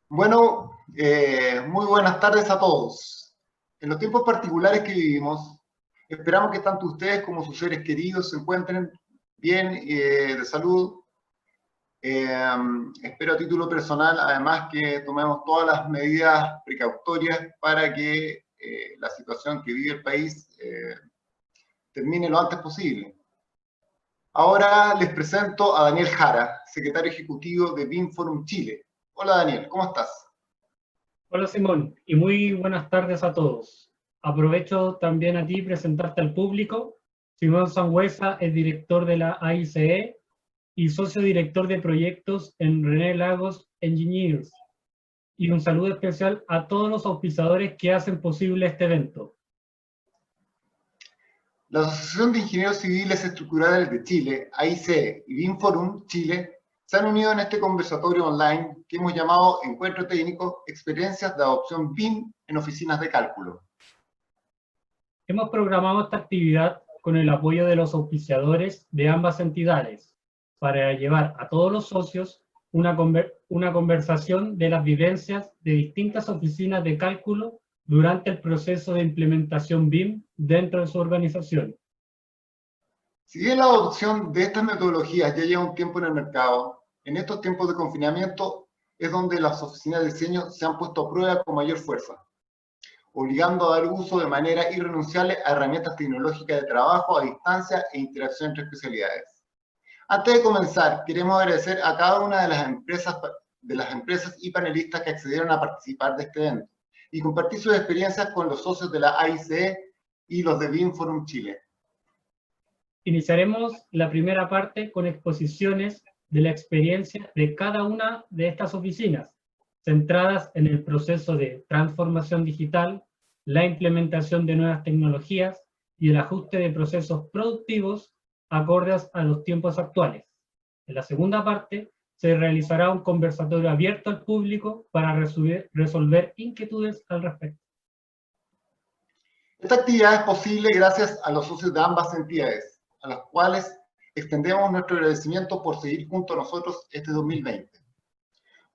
Bueno, muy buenas tardes a todos. En los tiempos particulares que vivimos, esperamos que tanto ustedes como sus seres queridos se encuentren bien de salud. Espero a título personal, además, que tomemos todas las medidas precautorias para que la situación que vive el país termine lo antes posible. Ahora les presento a Daniel Jara, secretario ejecutivo de BIM Forum Chile. Hola Daniel, ¿cómo estás? Hola Simón, y muy buenas tardes a todos. Aprovecho también a ti presentarte al público. Simón Sangüesa es director de la AICE y socio director de proyectos en René Lagos Engineers. Y un saludo especial a todos los auspiciadores que hacen posible este evento. La Asociación de Ingenieros Civiles Estructurales de Chile, AICE, y BIM Forum Chile se han unido en este conversatorio online que hemos llamado Encuentro Técnico, Experiencias de Adopción BIM en Oficinas de Cálculo. Hemos programado esta actividad con el apoyo de los auspiciadores de ambas entidades para llevar a todos los socios una conversación de las vivencias de distintas oficinas de cálculo durante el proceso de implementación BIM dentro de su organización. Si bien la adopción de estas metodologías ya lleva un tiempo en el mercado, en estos tiempos de confinamiento es donde las oficinas de diseño se han puesto a prueba con mayor fuerza, obligando a dar uso de manera irrenunciable a herramientas tecnológicas de trabajo a distancia e interacción entre especialidades. Antes de comenzar, queremos agradecer a cada una de las empresas y panelistas que accedieron a participar de este evento y compartir sus experiencias con los socios de la AICE y los de BIM Forum Chile. Iniciaremos la primera parte con exposiciones de la experiencia de cada una de estas oficinas, centradas en el proceso de transformación digital, la implementación de nuevas tecnologías y el ajuste de procesos productivos acordes a los tiempos actuales. En la segunda parte se realizará un conversatorio abierto al público para resolver inquietudes al respecto. Esta actividad es posible gracias a los socios de ambas entidades, a los cuales extendemos nuestro agradecimiento por seguir junto a nosotros este 2020.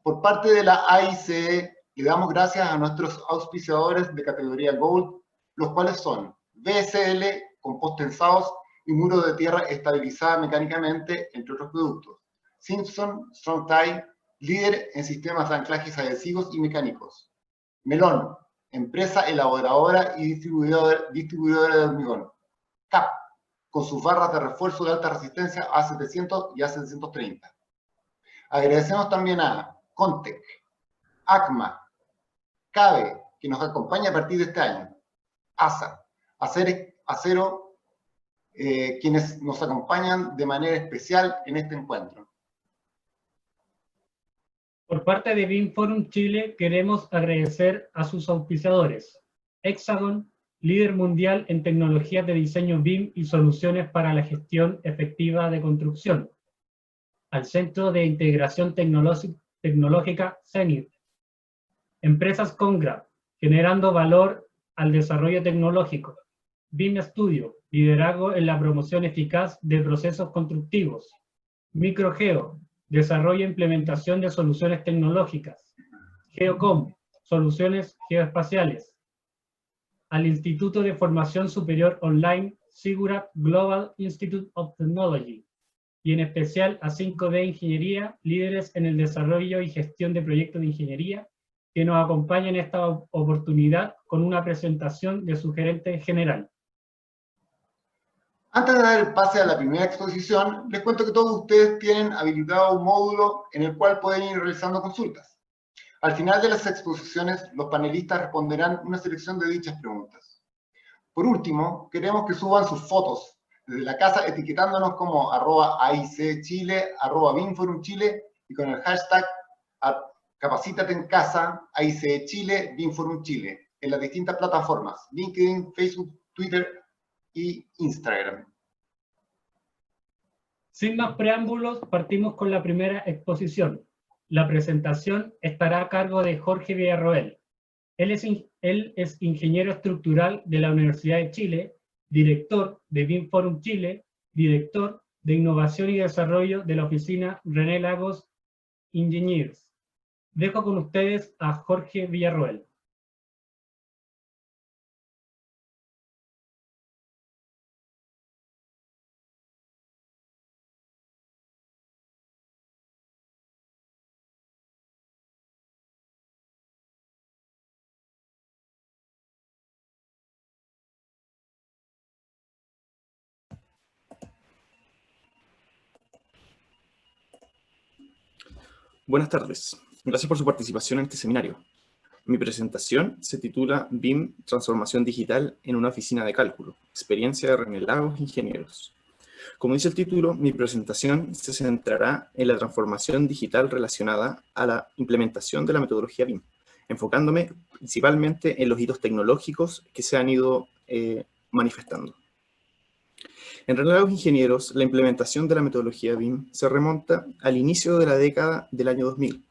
Por parte de la AICE, le damos gracias a nuestros auspiciadores de categoría Gold, los cuales son BSL, compostensados y muros de tierra estabilizada mecánicamente, entre otros productos. Simpson Strong Tie, líder en sistemas de anclajes adhesivos y mecánicos. Melón, empresa elaboradora y distribuidora de hormigón. CAP, con sus barras de refuerzo de alta resistencia A700 y A730. Agradecemos también a Contec, ACMA, CABE, que nos acompaña a partir de este año, ASA, Acero, quienes nos acompañan de manera especial en este encuentro. Por parte de BIM Forum Chile queremos agradecer a sus auspiciadores: Hexagon, líder mundial en tecnologías de diseño BIM y soluciones para la gestión efectiva de construcción; al Centro de Integración Tecnológica CENIT; Empresas Congra, generando valor al desarrollo tecnológico; BIM Studio, liderazgo en la promoción eficaz de procesos constructivos; Microgeo, desarrollo e implementación de soluciones tecnológicas; Geocom, soluciones geoespaciales; al Instituto de Formación Superior Online Sigurat Global Institute of Technology, y en especial a 5D Ingeniería, líderes en el desarrollo y gestión de proyectos de ingeniería, que nos acompañan en esta oportunidad con una presentación de su gerente general. Antes de dar el pase a la primera exposición, les cuento que todos ustedes tienen habilitado un módulo en el cual pueden ir realizando consultas. Al final de las exposiciones, los panelistas responderán una selección de dichas preguntas. Por último, queremos que suban sus fotos desde la casa etiquetándonos como @AICchile, @BIMForumChile y con el hashtag Capacítate en Casa, AICchile, BIMForumChile, en las distintas plataformas, LinkedIn, Facebook, Twitter y Instagram. Sin más preámbulos, partimos con la primera exposición. La presentación estará a cargo de Jorge Villarroel. Él es ingeniero estructural de la Universidad de Chile, director de BIM Forum Chile, director de innovación y desarrollo de la oficina René Lagos Engineers. Dejo con ustedes a Jorge Villarroel. Buenas tardes. Gracias por su participación en este seminario. Mi presentación se titula BIM Transformación Digital en una oficina de cálculo, experiencia de René Lagos, ingenieros. Como dice el título, mi presentación se centrará en la transformación digital relacionada a la implementación de la metodología BIM, enfocándome principalmente en los hitos tecnológicos que se han ido manifestando. En René Lagos Ingenieros, la implementación de la metodología BIM se remonta al inicio de la década del año 2000.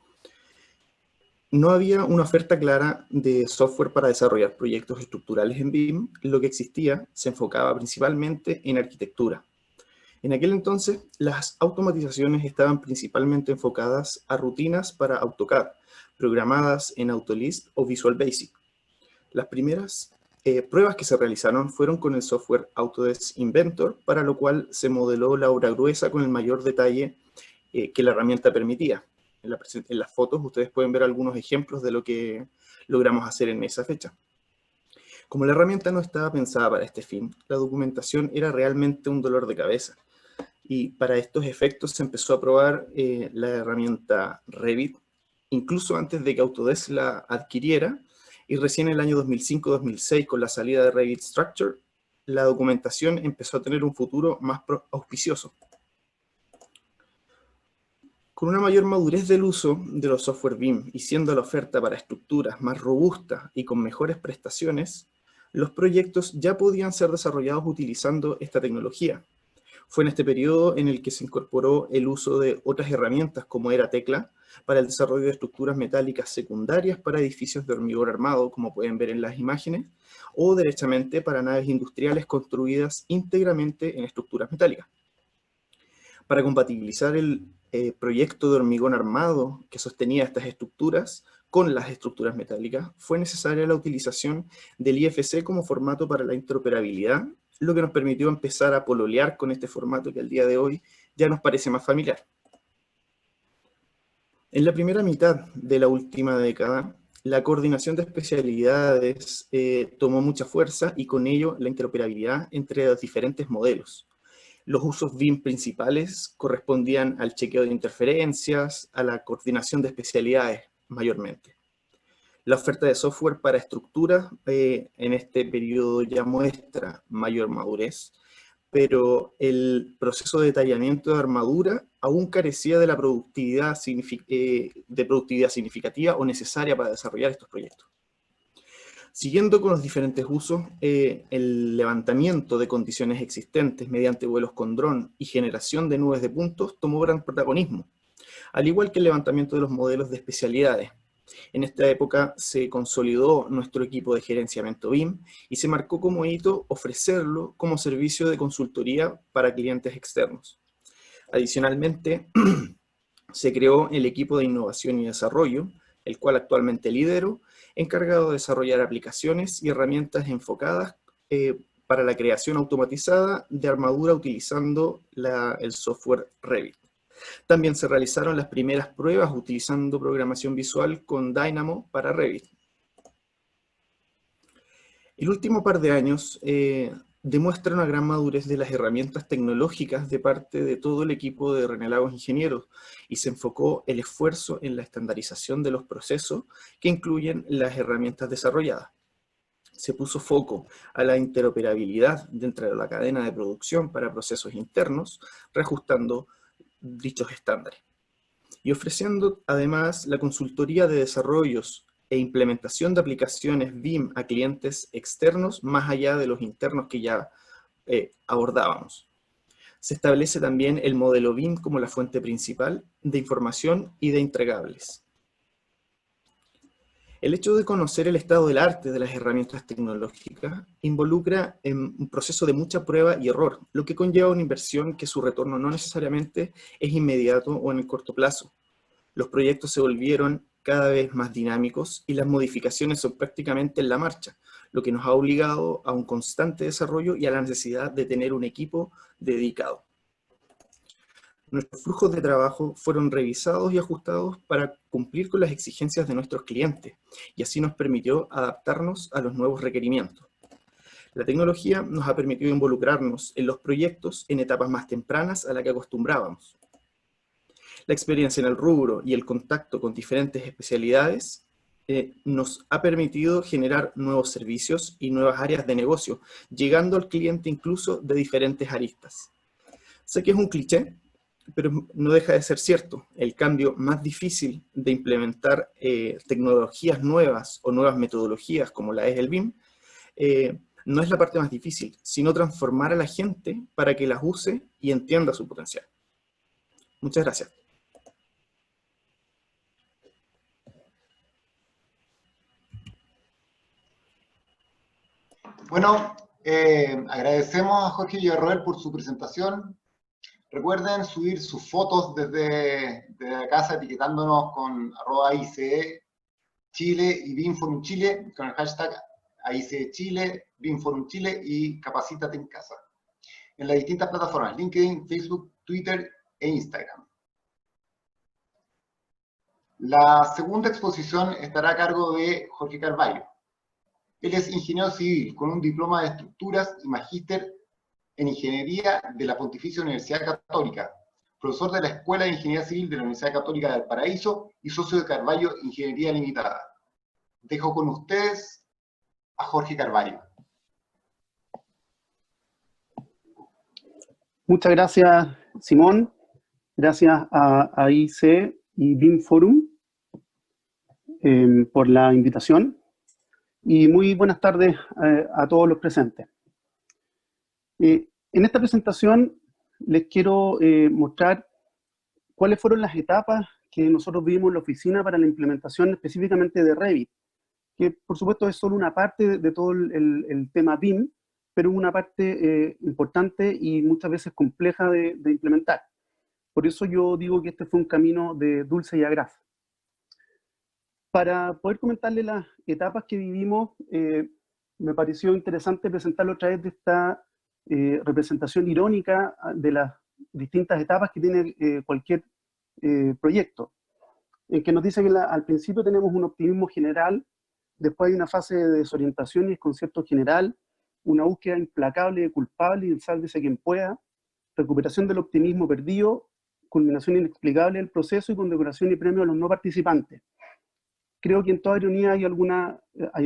No había una oferta clara de software para desarrollar proyectos estructurales en BIM. Lo que existía se enfocaba principalmente en arquitectura. En aquel entonces, las automatizaciones estaban principalmente enfocadas a rutinas para AutoCAD, programadas en Autolist o Visual Basic. Las primeras pruebas que se realizaron fueron con el software Autodesk Inventor, para lo cual se modeló la obra gruesa con el mayor detalle que la herramienta permitía. En las fotos ustedes pueden ver algunos ejemplos de lo que logramos hacer en esa fecha. Como la herramienta no estaba pensada para este fin, la documentación era realmente un dolor de cabeza. Y para estos efectos se empezó a probar la herramienta Revit, incluso antes de que Autodesk la adquiriera, y recién en el año 2005-2006, con la salida de Revit Structure, la documentación empezó a tener un futuro más auspicioso. Con una mayor madurez del uso de los software BIM y siendo la oferta para estructuras más robustas y con mejores prestaciones, los proyectos ya podían ser desarrollados utilizando esta tecnología. Fue en este periodo en el que se incorporó el uso de otras herramientas como era Tecla para el desarrollo de estructuras metálicas secundarias para edificios de hormigón armado, como pueden ver en las imágenes, o derechamente para naves industriales construidas íntegramente en estructuras metálicas. Para compatibilizar el proyecto de hormigón armado que sostenía estas estructuras con las estructuras metálicas, fue necesaria la utilización del IFC como formato para la interoperabilidad, lo que nos permitió empezar a pololear con este formato que al día de hoy ya nos parece más familiar. En la primera mitad de la última década, la coordinación de especialidades tomó mucha fuerza y con ello la interoperabilidad entre los diferentes modelos. Los usos BIM principales correspondían al chequeo de interferencias, a la coordinación de especialidades mayormente. La oferta de software para estructuras en este periodo ya muestra mayor madurez, pero el proceso de detallamiento de armadura aún carecía de la productividad significativa o necesaria para desarrollar estos proyectos. Siguiendo con los diferentes usos, el levantamiento de condiciones existentes mediante vuelos con dron y generación de nubes de puntos tomó gran protagonismo, al igual que el levantamiento de los modelos de especialidades. En esta época se consolidó nuestro equipo de gerenciamiento BIM y se marcó como hito ofrecerlo como servicio de consultoría para clientes externos. Adicionalmente, se creó el equipo de innovación y desarrollo, el cual actualmente lidero, encargado de desarrollar aplicaciones y herramientas enfocadas para la creación automatizada de armadura utilizando el software Revit. También se realizaron las primeras pruebas utilizando programación visual con Dynamo para Revit. El último par de años demuestra una gran madurez de las herramientas tecnológicas de parte de todo el equipo de René Lagos Ingenieros y se enfocó el esfuerzo en la estandarización de los procesos que incluyen las herramientas desarrolladas. Se puso foco a la interoperabilidad dentro de la cadena de producción para procesos internos, reajustando dichos estándares. Y ofreciendo además la consultoría de desarrollos e implementación de aplicaciones BIM a clientes externos más allá de los internos que ya abordábamos. Se establece también el modelo BIM como la fuente principal de información y de entregables. El hecho de conocer el estado del arte de las herramientas tecnológicas involucra en un proceso de mucha prueba y error, lo que conlleva una inversión que su retorno no necesariamente es inmediato o en el corto plazo. Los proyectos se volvieron cada vez más dinámicos y las modificaciones son prácticamente en la marcha, lo que nos ha obligado a un constante desarrollo y a la necesidad de tener un equipo dedicado. Nuestros flujos de trabajo fueron revisados y ajustados para cumplir con las exigencias de nuestros clientes, y así nos permitió adaptarnos a los nuevos requerimientos. La tecnología nos ha permitido involucrarnos en los proyectos en etapas más tempranas a la que acostumbrábamos. La experiencia en el rubro y el contacto con diferentes especialidades nos ha permitido generar nuevos servicios y nuevas áreas de negocio, llegando al cliente incluso de diferentes aristas. Sé que es un cliché, pero no deja de ser cierto. El cambio más difícil de implementar tecnologías nuevas o nuevas metodologías como la es el BIM, no es la parte más difícil, sino transformar a la gente para que las use y entienda su potencial. Muchas gracias. Bueno, agradecemos a Jorge Villarroel por su presentación. Recuerden subir sus fotos desde la casa etiquetándonos con @ICE Chile y BIMforum Chile, con el hashtag ICE Chile, BIMforum Chile y Capacítate en Casa, en las distintas plataformas, LinkedIn, Facebook, Twitter e Instagram. La segunda exposición estará a cargo de Jorge Carvalho. Él es ingeniero civil con un diploma de estructuras y magíster en ingeniería de la Pontificia Universidad Católica, profesor de la Escuela de Ingeniería Civil de la Universidad Católica de Valparaíso y socio de Carvalho Ingeniería Limitada. Dejo con ustedes a Jorge Carvalho. Muchas gracias, Simón. Gracias a ICE y BIMforum por la invitación. Y muy buenas tardes a todos los presentes. En esta presentación les quiero mostrar cuáles fueron las etapas que nosotros vimos en la oficina para la implementación específicamente de Revit, que por supuesto es solo una parte de todo el tema BIM, pero una parte importante y muchas veces compleja de implementar. Por eso yo digo que este fue un camino de dulce y agraz. Para poder comentarle las etapas que vivimos, me pareció interesante presentarlo a través de esta representación irónica de las distintas etapas que tiene cualquier proyecto, en que nos dice que al principio tenemos un optimismo general, después hay una fase de desorientación y desconcierto general, una búsqueda implacable de culpable y el sálvese quien pueda, recuperación del optimismo perdido, culminación inexplicable del proceso y condecoración y premio a los no participantes. Creo que en toda ironía hay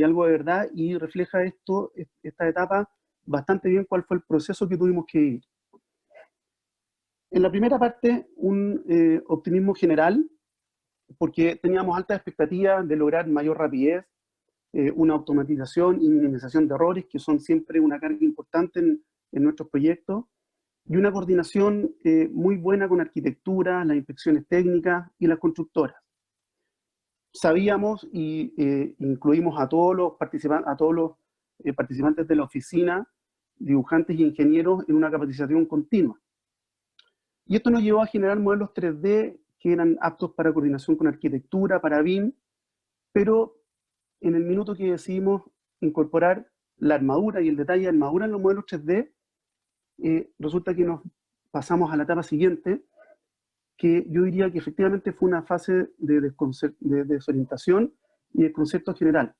algo de verdad y refleja esta etapa bastante bien cuál fue el proceso que tuvimos que vivir. En la primera parte, un optimismo general, porque teníamos altas expectativas de lograr mayor rapidez, una automatización y minimización de errores, que son siempre una carga importante en nuestros proyectos, y una coordinación muy buena con arquitectura, las inspecciones técnicas y las constructoras. Sabíamos y incluimos a todos los participantes de la oficina, dibujantes y ingenieros, en una capacitación continua. Y esto nos llevó a generar modelos 3D que eran aptos para coordinación con arquitectura, para BIM, pero en el minuto que decidimos incorporar la armadura y el detalle de armadura en los modelos 3D, resulta que nos pasamos a la etapa siguiente, que yo diría que efectivamente fue una fase de desorientación y desconcierto general.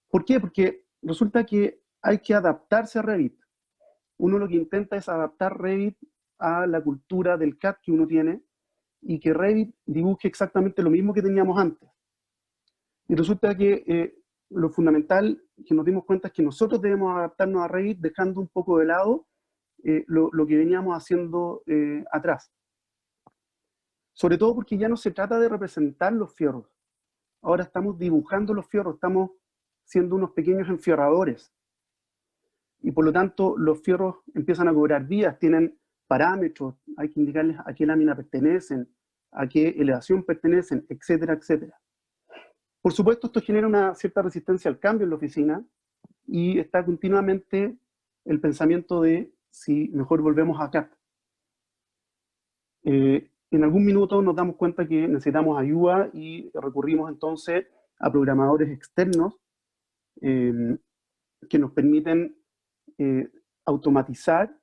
¿Por qué? Porque resulta que hay que adaptarse a Revit. Uno lo que intenta es adaptar Revit a la cultura del CAD que uno tiene y que Revit dibuje exactamente lo mismo que teníamos antes. Y resulta que lo fundamental que nos dimos cuenta es que nosotros debemos adaptarnos a Revit dejando un poco de lado lo que veníamos haciendo atrás. Sobre todo porque ya no se trata de representar los fierros. Ahora estamos dibujando los fierros, estamos siendo unos pequeños enfierradores. Y por lo tanto los fierros empiezan a cobrar vías, tienen parámetros, hay que indicarles a qué lámina pertenecen, a qué elevación pertenecen, etcétera, etcétera. Por supuesto, esto genera una cierta resistencia al cambio en la oficina y está continuamente el pensamiento de si mejor volvemos a CAD. en algún minuto nos damos cuenta que necesitamos ayuda y recurrimos entonces a programadores externos que nos permiten automatizar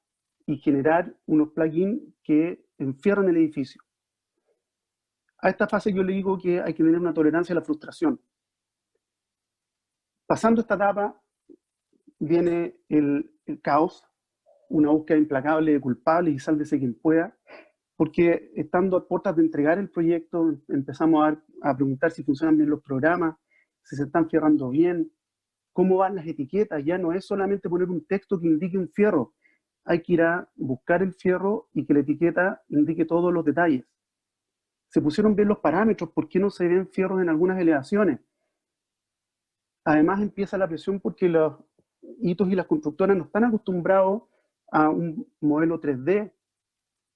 y generar unos plugins que enfierran el edificio. A esta fase yo le digo que hay que tener una tolerancia a la frustración. Pasando esta etapa viene el caos, una búsqueda implacable de culpables y sálvese quien pueda, porque estando a puertas de entregar el proyecto empezamos a preguntar si funcionan bien los programas, si se están fierrando bien, cómo van las etiquetas. Ya no es solamente poner un texto que indique un fierro, hay que ir a buscar el fierro y que la etiqueta indique todos los detalles. Se pusieron bien los parámetros, ¿por qué no se ven fierros en algunas elevaciones? Además empieza la presión porque los hitos y las constructoras no están acostumbrados a un modelo 3D.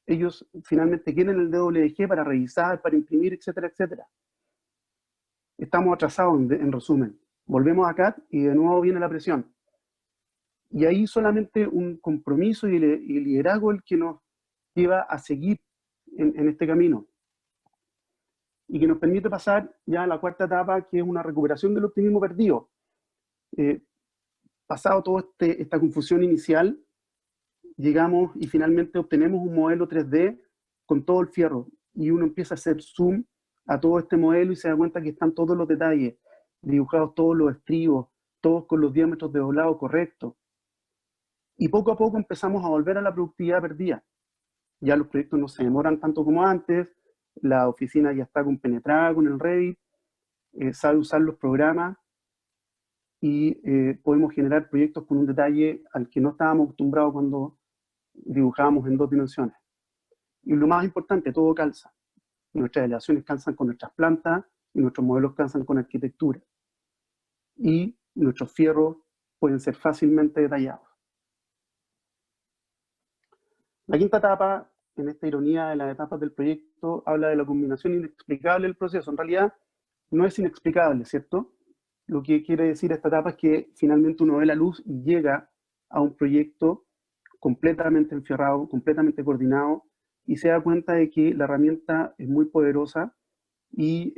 Ellos finalmente quieren el DWG para revisar, para imprimir, etcétera, etcétera. Estamos atrasados en resumen. Volvemos a CAD y de nuevo viene la presión. Y ahí solamente un compromiso y liderazgo el que nos lleva a seguir en este camino. Y que nos permite pasar ya a la cuarta etapa, que es una recuperación del optimismo perdido. Pasado toda esta confusión inicial, llegamos y finalmente obtenemos un modelo 3D con todo el fierro. Y uno empieza a hacer zoom a todo este modelo y se da cuenta que están todos los detalles, dibujados todos los estribos, todos con los diámetros de doblado correctos. Y poco a poco empezamos a volver a la productividad perdida. Ya los proyectos no se demoran tanto como antes, la oficina ya está compenetrada con el Revit, sabe usar los programas y podemos generar proyectos con un detalle al que no estábamos acostumbrados cuando dibujábamos en 2 dimensiones. Y lo más importante, todo calza. Nuestras elevaciones calzan con nuestras plantas y nuestros modelos calzan con arquitectura. Y nuestros fierros pueden ser fácilmente detallados. La quinta etapa, en esta ironía de las etapas del proyecto, habla de la combinación inexplicable del proceso. En realidad, no es inexplicable, ¿cierto? Lo que quiere decir esta etapa es que finalmente uno ve la luz y llega a un proyecto completamente enfierrado, completamente coordinado, y se da cuenta de que la herramienta es muy poderosa y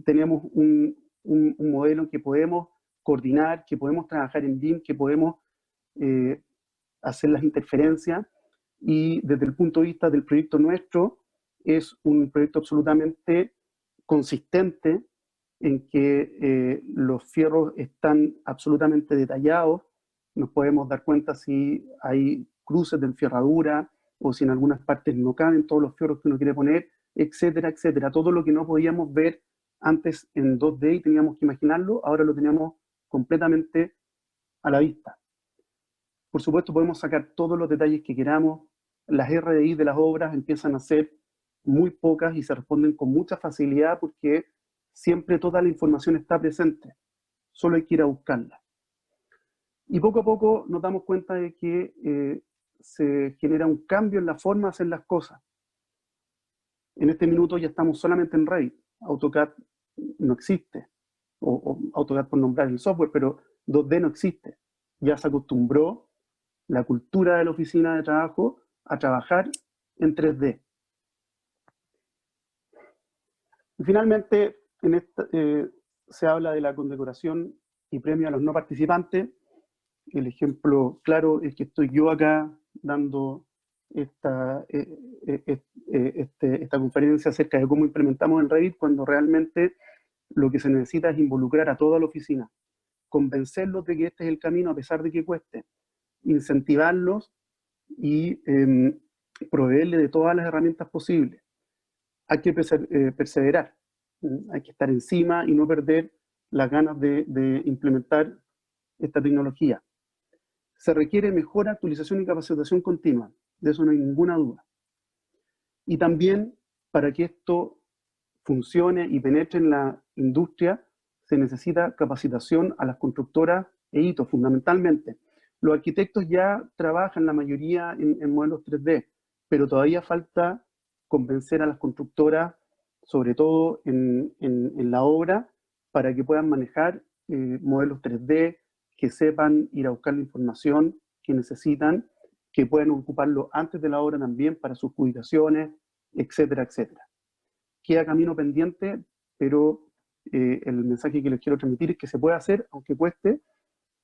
tenemos un modelo que podemos coordinar, que podemos trabajar en BIM, que podemos hacer las interferencias, y desde el punto de vista del proyecto nuestro, es un proyecto absolutamente consistente en que los fierros están absolutamente detallados, nos podemos dar cuenta si hay cruces de enferradura o si en algunas partes no caben todos los fierros que uno quiere poner, etcétera, etcétera. Todo lo que no podíamos ver antes en 2D y teníamos que imaginarlo, ahora lo tenemos completamente a la vista. Por supuesto, podemos sacar todos los detalles que queramos. Las RDI de las obras empiezan a ser muy pocas y se responden con mucha facilidad porque siempre toda la información está presente. Solo hay que ir a buscarla. Y poco a poco nos damos cuenta de que se genera un cambio en la forma de hacer las cosas. En este minuto ya estamos solamente en Revit. AutoCAD no existe. O AutoCAD por nombrar el software, pero 2D no existe. Ya se acostumbró la cultura de la oficina de trabajo a trabajar en 3D. Y finalmente, en esta, se habla de la condecoración y premio a los no participantes. El ejemplo claro es que estoy yo acá dando esta conferencia acerca de cómo implementamos en Revit, cuando realmente lo que se necesita es involucrar a toda la oficina, convencerlos de que este es el camino a pesar de que cueste, incentivarlos y proveerle de todas las herramientas posibles. Hay que perseverar, hay que estar encima y no perder las ganas de implementar esta tecnología. Se requiere mejor actualización y capacitación continua, de eso no hay ninguna duda. Y también, para que esto funcione y penetre en la industria, se necesita capacitación a las constructoras e hitos, fundamentalmente. Los arquitectos ya trabajan la mayoría en modelos 3D, pero todavía falta convencer a las constructoras, sobre todo en la obra, para que puedan manejar modelos 3D, que sepan ir a buscar la información que necesitan, que pueden ocuparlo antes de la obra también para sus jubilaciones, etcétera, etcétera. Queda camino pendiente, pero el mensaje que les quiero transmitir es que se puede hacer, aunque cueste,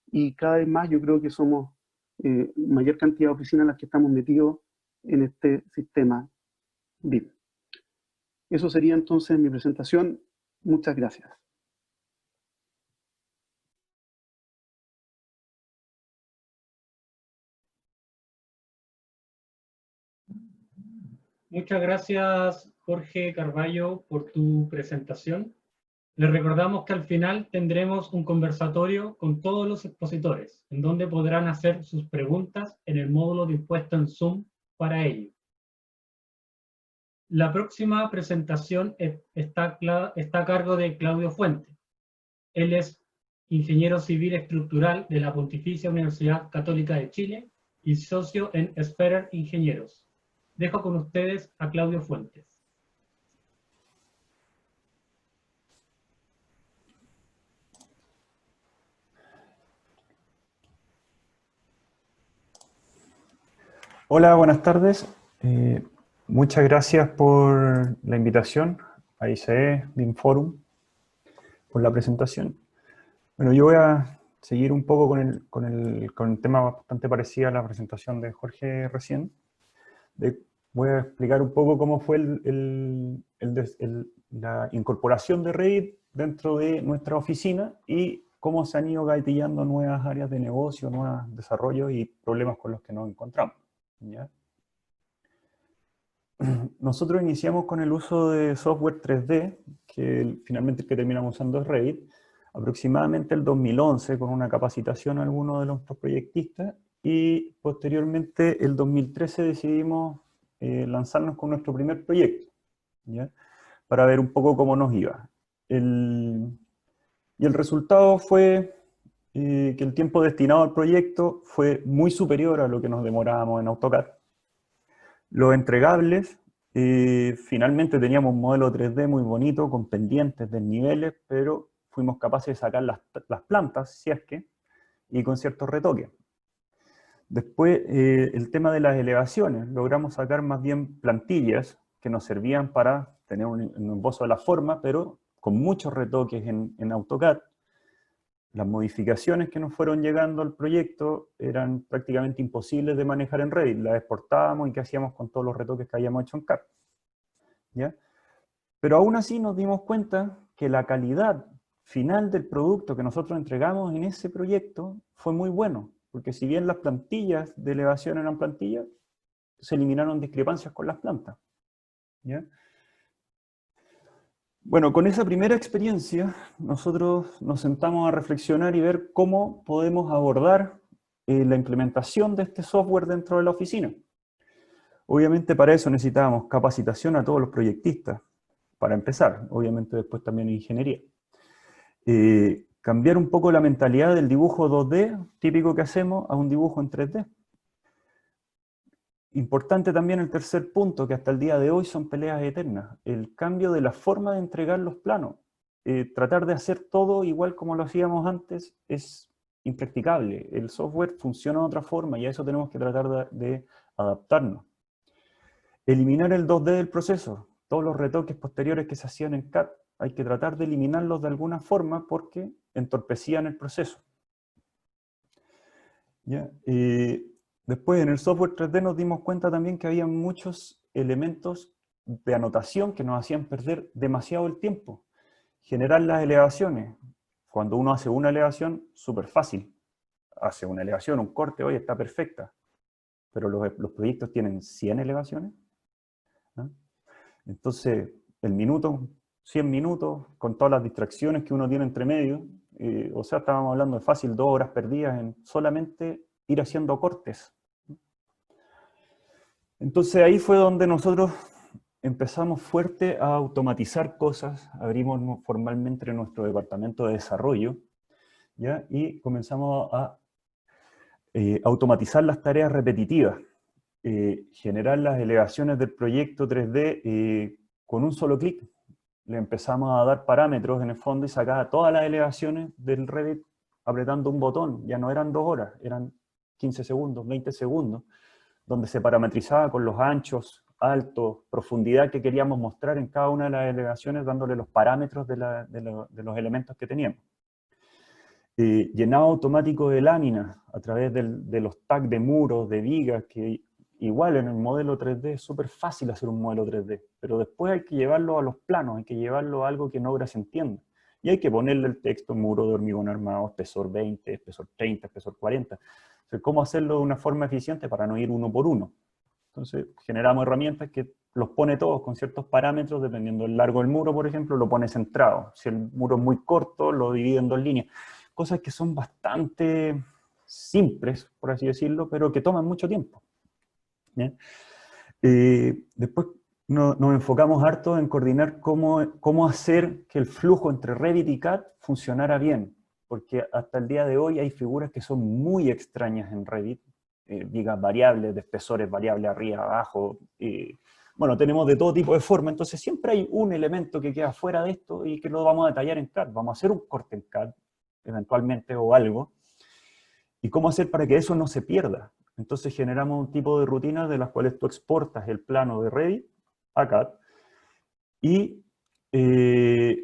y cada vez más yo creo que somos mayor cantidad de oficinas las que estamos metidos en este sistema BIM. Eso sería entonces mi presentación. Muchas gracias. Muchas gracias, Jorge Carballo, por tu presentación. Les recordamos que al final tendremos un conversatorio con todos los expositores, en donde podrán hacer sus preguntas en el módulo dispuesto en Zoom para ello. La próxima presentación está a cargo de Claudio Fuente. Él es ingeniero civil estructural de la Pontificia Universidad Católica de Chile y socio en Esperer Ingenieros. Dejo con ustedes a Claudio Fuentes. Hola, buenas tardes. Muchas gracias por la invitación a ICE, BIM Forum, por la presentación. Bueno, yo voy a seguir un poco con el tema bastante parecido a la presentación de Jorge recién. Voy a explicar un poco cómo fue la incorporación de Revit dentro de nuestra oficina y cómo se han ido gatillando nuevas áreas de negocio, nuevos desarrollos y problemas con los que nos encontramos. ¿Ya? Nosotros iniciamos con el uso de software 3D, que finalmente el que terminamos usando es Revit, aproximadamente el 2011, con una capacitación a algunos de nuestros proyectistas, y posteriormente el 2013 decidimos lanzarnos con nuestro primer proyecto, ¿ya? Para ver un poco cómo nos iba. Y el resultado fue que el tiempo destinado al proyecto fue muy superior a lo que nos demorábamos en AutoCAD. Los entregables, finalmente teníamos un modelo 3D muy bonito, con pendientes, desniveles, pero fuimos capaces de sacar las plantas, si es que, y con ciertos retoques. Después, el tema de las elevaciones, logramos sacar más bien plantillas que nos servían para tener un esbozo de la forma, pero con muchos retoques en AutoCAD. Las modificaciones que nos fueron llegando al proyecto eran prácticamente imposibles de manejar en Revit. Las exportábamos y qué hacíamos con todos los retoques que habíamos hecho en CAD. ¿Ya? Pero aún así nos dimos cuenta que la calidad final del producto que nosotros entregamos en ese proyecto fue muy bueno. Porque si bien las plantillas de elevación eran plantillas, se eliminaron discrepancias con las plantas. ¿Ya? Bueno, con esa primera experiencia, nosotros nos sentamos a reflexionar y ver cómo podemos abordar la implementación de este software dentro de la oficina. Obviamente para eso necesitábamos capacitación a todos los proyectistas, para empezar, obviamente después también ingeniería. Cambiar un poco la mentalidad del dibujo 2D, típico que hacemos, a un dibujo en 3D. Importante también el tercer punto, que hasta el día de hoy son peleas eternas, el cambio de la forma de entregar los planos. Tratar de hacer todo igual como lo hacíamos antes es impracticable. El software funciona de otra forma y a eso tenemos que tratar de adaptarnos. Eliminar el 2D del proceso. Todos los retoques posteriores que se hacían en CAD, hay que tratar de eliminarlos de alguna forma porque entorpecían el proceso. ¿Ya? Después, en el software 3D nos dimos cuenta también que había muchos elementos de anotación que nos hacían perder demasiado el tiempo. Generar las elevaciones. Cuando uno hace una elevación, súper fácil. Hace una elevación, un corte, oye, está perfecta. Pero los proyectos tienen 100 elevaciones. ¿No? Entonces, el minuto, 100 minutos, con todas las distracciones que uno tiene entre medio, o sea, estábamos hablando de fácil 2 horas perdidas en solamente ir haciendo cortes. Entonces ahí fue donde nosotros empezamos fuerte a automatizar cosas, abrimos formalmente nuestro departamento de desarrollo, ¿ya? Y comenzamos a automatizar las tareas repetitivas, generar las elevaciones del proyecto 3D con un solo clic. Le empezamos a dar parámetros en el fondo y sacaba todas las elevaciones del Revit apretando un botón. Ya no eran 2 horas, eran 15 segundos, 20 segundos, donde se parametrizaba con los anchos, altos, profundidad que queríamos mostrar en cada una de las elevaciones, dándole los parámetros de los elementos que teníamos. Llenado automático de láminas a través de los tags de muros, de vigas, que igual en el modelo 3D es súper fácil hacer un modelo 3D, pero después hay que llevarlo a los planos, hay que llevarlo a algo que en obra se entienda. Y hay que ponerle el texto, muro de hormigón armado, espesor 20, espesor 30, espesor 40. Entonces, ¿cómo hacerlo de una forma eficiente para no ir uno por uno? Entonces, generamos herramientas que los pone todos con ciertos parámetros, dependiendo del largo del muro, por ejemplo, lo pone centrado. Si el muro es muy corto, lo divide en 2 líneas. Cosas que son bastante simples, por así decirlo, pero que toman mucho tiempo. Después nos enfocamos harto en coordinar cómo hacer que el flujo entre Revit y CAD funcionara bien, porque hasta el día de hoy hay figuras que son muy extrañas en Revit, vigas variables, de espesores variables arriba, abajo, bueno, tenemos de todo tipo de forma, entonces siempre hay un elemento que queda fuera de esto y que lo vamos a detallar en CAD, vamos a hacer un corte en CAD, eventualmente, o algo, y cómo hacer para que eso no se pierda. Entonces generamos un tipo de rutinas de las cuales tú exportas el plano de Revit a CAD, y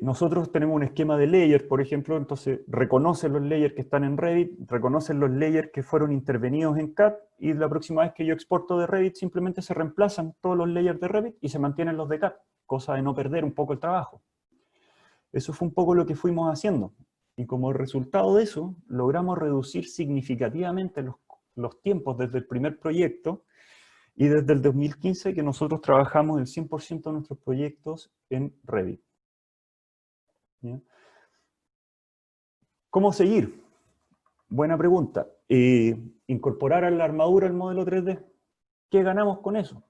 nosotros tenemos un esquema de layer, por ejemplo, entonces reconoce los layers que están en Revit, reconoce los layers que fueron intervenidos en CAD, y la próxima vez que yo exporto de Revit simplemente se reemplazan todos los layers de Revit y se mantienen los de CAD, cosa de no perder un poco el trabajo. Eso fue un poco lo que fuimos haciendo. Y como resultado de eso, logramos reducir significativamente los tiempos desde el primer proyecto, y desde el 2015 que nosotros trabajamos el 100% de nuestros proyectos en Revit. ¿Ya? ¿Cómo seguir? Buena pregunta. Incorporar a la armadura el modelo 3D. ¿Qué ganamos con eso?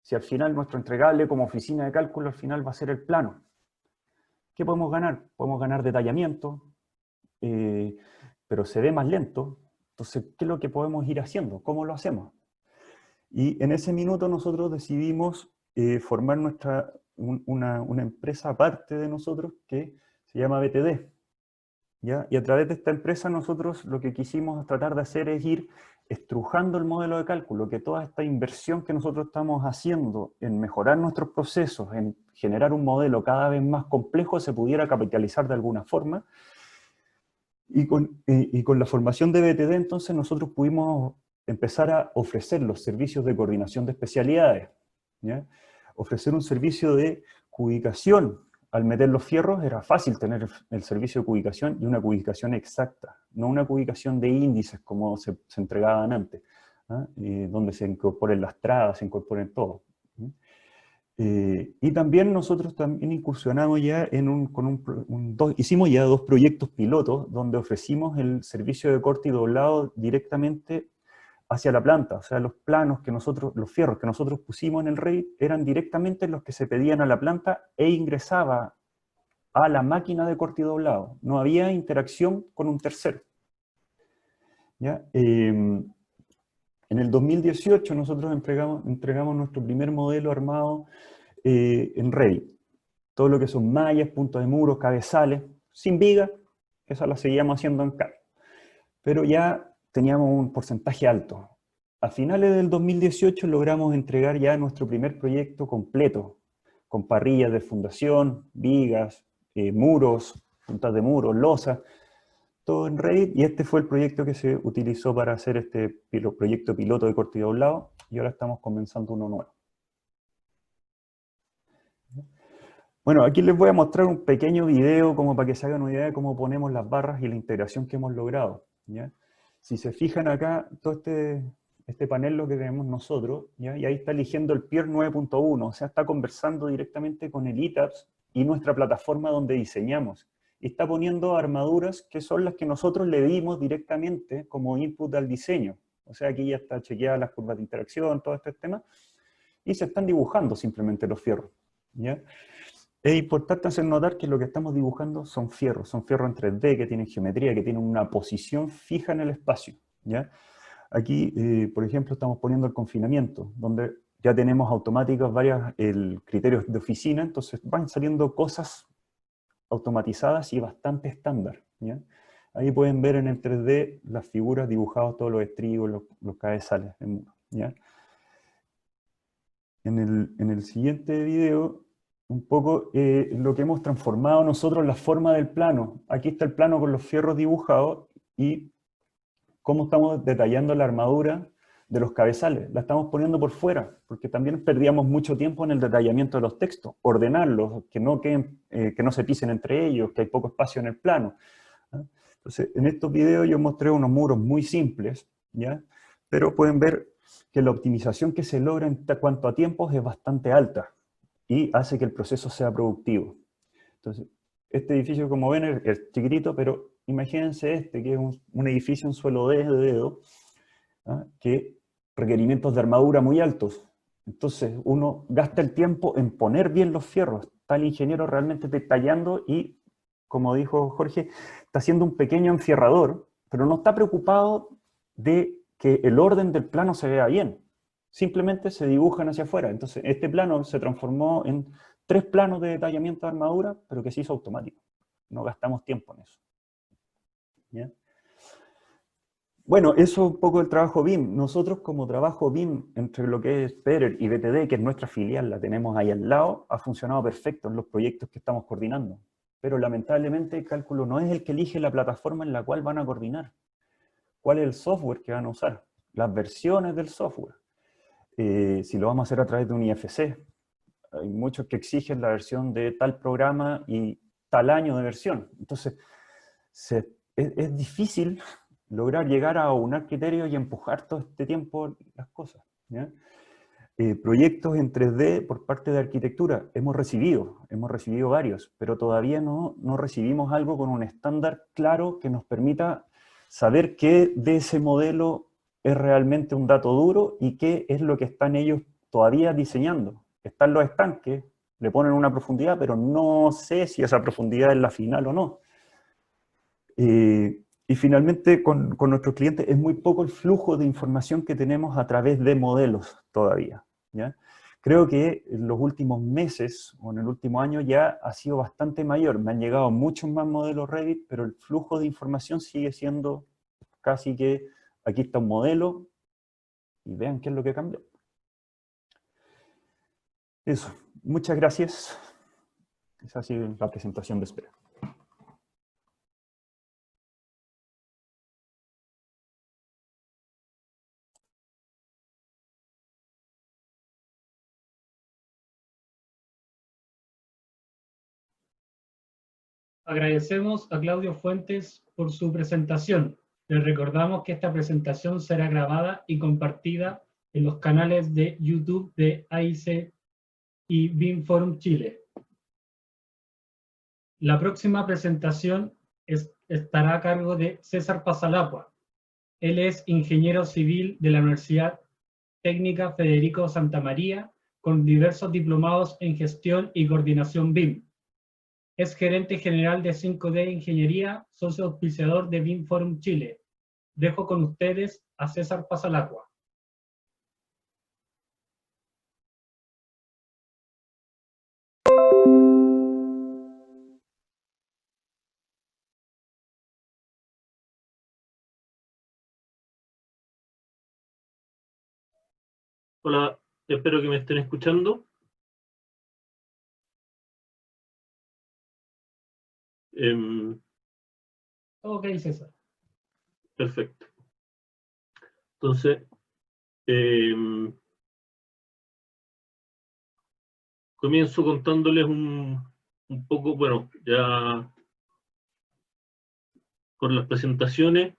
Si al final nuestro entregable como oficina de cálculo al final va a ser el plano. ¿Qué podemos ganar? Podemos ganar detallamiento, pero se ve más lento. Entonces, ¿qué es lo que podemos ir haciendo? ¿Cómo lo hacemos? Y en ese minuto nosotros decidimos formar una empresa aparte de nosotros que se llama BTD. ¿Ya? Y a través de esta empresa nosotros lo que quisimos tratar de hacer es ir estrujando el modelo de cálculo, que toda esta inversión que nosotros estamos haciendo en mejorar nuestros procesos, en generar un modelo cada vez más complejo, se pudiera capitalizar de alguna forma. Y con la formación de BTD entonces nosotros pudimos empezar a ofrecer los servicios de coordinación de especialidades, ¿ya? Ofrecer un servicio de cubicación. Al meter los fierros era fácil tener el servicio de cubicación, y una cubicación exacta, no una cubicación de índices como se entregaban antes, ¿ah? Donde se incorporen las trabas, se incorporen todo. Y también nosotros también incursionamos ya en hicimos ya 2 proyectos pilotos donde ofrecimos el servicio de corte y doblado directamente hacia la planta. O sea, los planos que los fierros que nosotros pusimos en el Revit eran directamente los que se pedían a la planta e ingresaba a la máquina de corte y doblado. No había interacción con un tercero. ¿Ya? En el 2018 nosotros entregamos nuestro primer modelo armado en Revit. Todo lo que son mallas, puntos de muros, cabezales, sin viga, eso lo seguíamos haciendo en CAD. Pero ya teníamos un porcentaje alto. A finales del 2018 logramos entregar ya nuestro primer proyecto completo, con parrillas de fundación, vigas, muros, puntas de muros, losas, todo en Revit, y este fue el proyecto que se utilizó para hacer este proyecto piloto de corte y doblado, y ahora estamos comenzando uno nuevo. Bueno, aquí les voy a mostrar un pequeño video como para que se hagan una idea de cómo ponemos las barras y la integración que hemos logrado, ¿ya? Si se fijan acá, todo este panel lo que tenemos nosotros, ¿ya? Y ahí está eligiendo el Pier 9.1, o sea, está conversando directamente con el ETABS y nuestra plataforma donde diseñamos. Y está poniendo armaduras que son las que nosotros le dimos directamente como input al diseño. O sea, aquí ya está chequeada las curvas de interacción, todo este tema, y se están dibujando simplemente los fierros, ¿ya? Es importante hacer notar que lo que estamos dibujando son fierros en 3D, que tienen geometría, que tienen una posición fija en el espacio, ¿ya? Aquí, por ejemplo, estamos poniendo el confinamiento, donde ya tenemos automáticos varios criterios de oficina, entonces van saliendo cosas automatizadas y bastante estándar, ¿ya? Ahí pueden ver en el 3D las figuras dibujadas, todos los estribos, los cabezales. ¿ya? En el siguiente video, un poco lo que hemos transformado nosotros, la forma del plano. Aquí está el plano con los fierros dibujados y cómo estamos detallando la armadura de los cabezales. La estamos poniendo por fuera, porque también perdíamos mucho tiempo en el detallamiento de los textos, ordenarlos, que no se pisen entre ellos, que hay poco espacio en el plano. ¿Ah? Entonces, en estos videos yo mostré unos muros muy simples, ¿ya? Pero pueden ver que la optimización que se logra en cuanto a tiempos es bastante alta y hace que el proceso sea productivo. Entonces, este edificio, como ven, es chiquitito, pero imagínense este, que es un edificio en suelo de dedo, ¿ah? Que requerimientos de armadura muy altos. Entonces, uno gasta el tiempo en poner bien los fierros. Está el ingeniero realmente detallando y, como dijo Jorge, está haciendo un pequeño enfierrador, pero no está preocupado de que el orden del plano se vea bien. Simplemente se dibujan hacia afuera. Entonces, este plano se transformó en 3 planos de detallamiento de armadura, pero que se hizo automático. No gastamos tiempo en eso. ¿Ya? Bueno, eso es un poco el trabajo BIM. Nosotros como trabajo BIM, entre lo que es PERER y BTD, que es nuestra filial, la tenemos ahí al lado, ha funcionado perfecto en los proyectos que estamos coordinando. Pero lamentablemente el cálculo no es el que elige la plataforma en la cual van a coordinar. ¿Cuál es el software que van a usar? Las versiones del software. Si lo vamos a hacer a través de un IFC, hay muchos que exigen la versión de tal programa y tal año de versión. Entonces, es difícil lograr llegar a un criterio y empujar todo este tiempo las cosas, ¿ya? Proyectos en 3D por parte de arquitectura, hemos recibido varios, pero todavía no recibimos algo con un estándar claro que nos permita saber qué de ese modelo es realmente un dato duro y qué es lo que están ellos todavía diseñando. Están los estanques, le ponen una profundidad, pero no sé si esa profundidad es la final o no. Y finalmente, con nuestros clientes es muy poco el flujo de información que tenemos a través de modelos todavía, ¿ya? Creo que en los últimos meses o en el último año ya ha sido bastante mayor. Me han llegado muchos más modelos Revit, pero el flujo de información sigue siendo casi que aquí está un modelo y vean qué es lo que cambió. Eso. Muchas gracias. Esa ha sido la presentación de espera. Agradecemos a Claudio Fuentes por su presentación. Les recordamos que esta presentación será grabada y compartida en los canales de YouTube de AIC y BIM Forum Chile. La próxima presentación estará a cargo de César Pasalacqua. Él es ingeniero civil de la Universidad Técnica Federico Santa María, con diversos diplomados en gestión y coordinación BIM. Es gerente general de 5D Ingeniería, socio auspiciador de BIM Forum Chile. Dejo con ustedes a César Pasalacqua. Hola, espero que me estén escuchando. Ok, César. Perfecto. Entonces, comienzo contándoles un poco, bueno, ya con las presentaciones.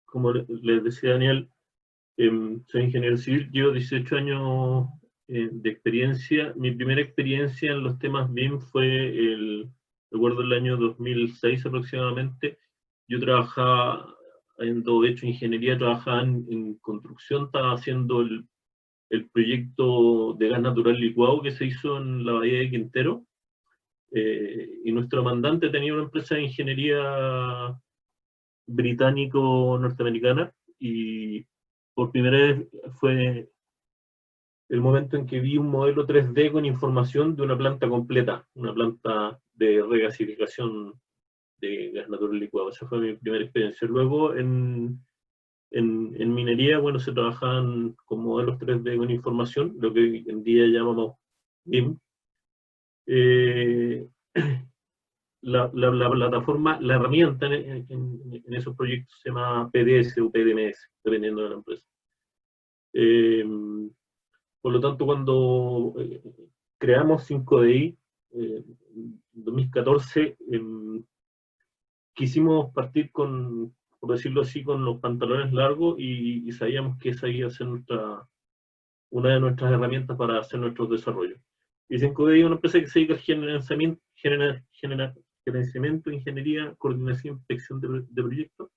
Como les decía Daniel, soy ingeniero civil, llevo 18 años de experiencia. Mi primera experiencia en los temas BIM fue, recuerdo el año 2006 aproximadamente. Yo trabajaba, de hecho ingeniería, trabajaba en construcción, estaba haciendo el proyecto de gas natural licuado que se hizo en la Bahía de Quintero. Y nuestro mandante tenía una empresa de ingeniería británico-norteamericana, y por primera vez fue el momento en que vi un modelo 3D con información de una planta completa, una planta de regasificación de gas natural licuado. Esa fue mi primera experiencia. Luego, en En minería, bueno, se trabajaban con modelos 3D con información, lo que hoy en día llamamos BIM. La plataforma, la herramienta en esos proyectos se llama PDS o PDMS, dependiendo de la empresa. Por lo tanto, cuando creamos 5DI en 2014, quisimos partir con, por decirlo así, con los pantalones largos y sabíamos que esa iba a ser una de nuestras herramientas para hacer nuestros desarrollos. Y 5DI es una empresa que se dedica al gerenciamiento, ingeniería, coordinación e inspección de proyectos.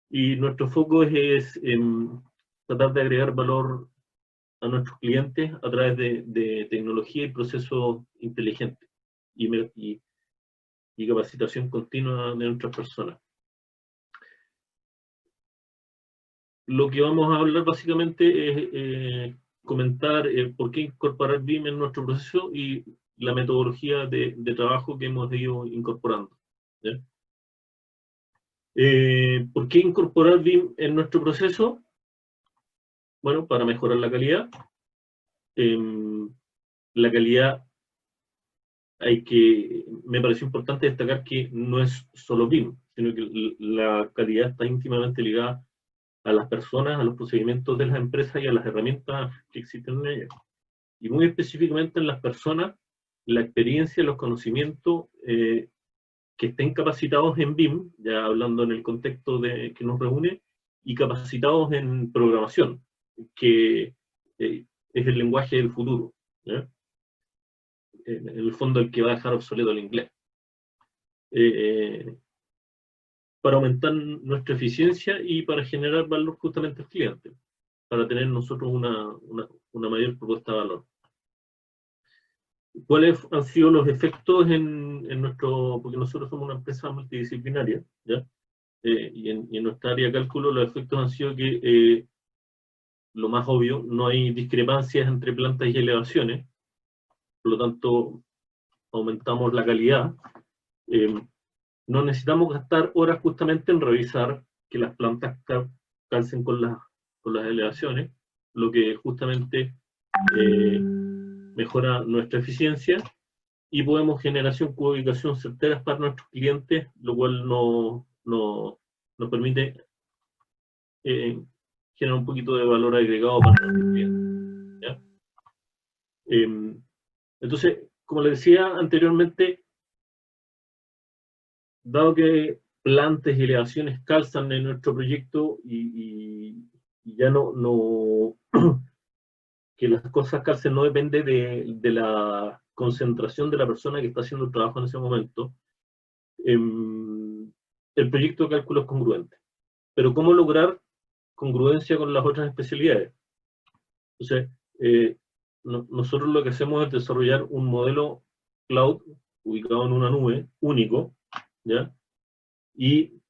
Y nuestro foco es tratar de agregar valor a nuestros clientes a través de tecnología y procesos inteligentes y capacitación continua de nuestras personas. Lo que vamos a hablar básicamente es comentar por qué incorporar BIM en nuestro proceso y la metodología de trabajo que hemos ido incorporando. ¿Ya? ¿Por qué incorporar BIM en nuestro proceso? Bueno, para mejorar la calidad. La calidad, me pareció importante destacar que no es solo BIM, sino que la calidad está íntimamente ligada a las personas, a los procedimientos de las empresas y a las herramientas que existen en ellas. Y muy específicamente en las personas, la experiencia, los conocimientos que estén capacitados en BIM, ya hablando en el contexto que nos reúne, y capacitados en programación, que es el lenguaje del futuro, ¿ya? En el fondo el que va a dejar obsoleto el inglés. Para aumentar nuestra eficiencia y para generar valor justamente al cliente, para tener nosotros una mayor propuesta de valor. ¿Cuáles han sido los efectos en nuestro, porque nosotros somos una empresa multidisciplinaria, ¿ya? Y en nuestra área de cálculo los efectos han sido que, lo más obvio, no hay discrepancias entre plantas y elevaciones, por lo tanto aumentamos la calidad. No necesitamos gastar horas justamente en revisar que las plantas calcen con las elevaciones, lo que justamente mejora nuestra eficiencia, y podemos generación con ubicación certeras para nuestros clientes, lo cual nos permite generar un poquito de valor agregado para nuestros clientes, ¿ya? Entonces, como les decía anteriormente, dado que plantas y elevaciones calzan en nuestro proyecto y ya que las cosas calcen no depende de la concentración de la persona que está haciendo el trabajo en ese momento, el proyecto de cálculo es congruente. Pero ¿cómo lograr congruencia con las otras especialidades? Entonces, nosotros lo que hacemos es desarrollar un modelo cloud ubicado en una nube único, ¿ya? Y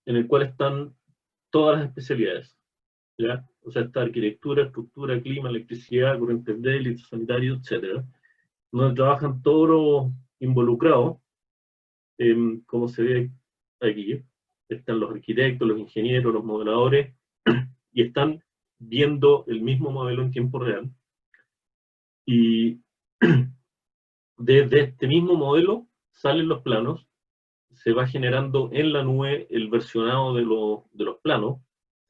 en el cual están todas las especialidades, ¿ya? O sea, está arquitectura, estructura, clima, electricidad, corrientes de élite, sanitario, etc. Donde trabajan todos los involucrados, como se ve aquí. Están los arquitectos, los ingenieros, los modeladores, y están viendo el mismo modelo en tiempo real. Y desde este mismo modelo salen los planos, se va generando en la nube el versionado de los planos,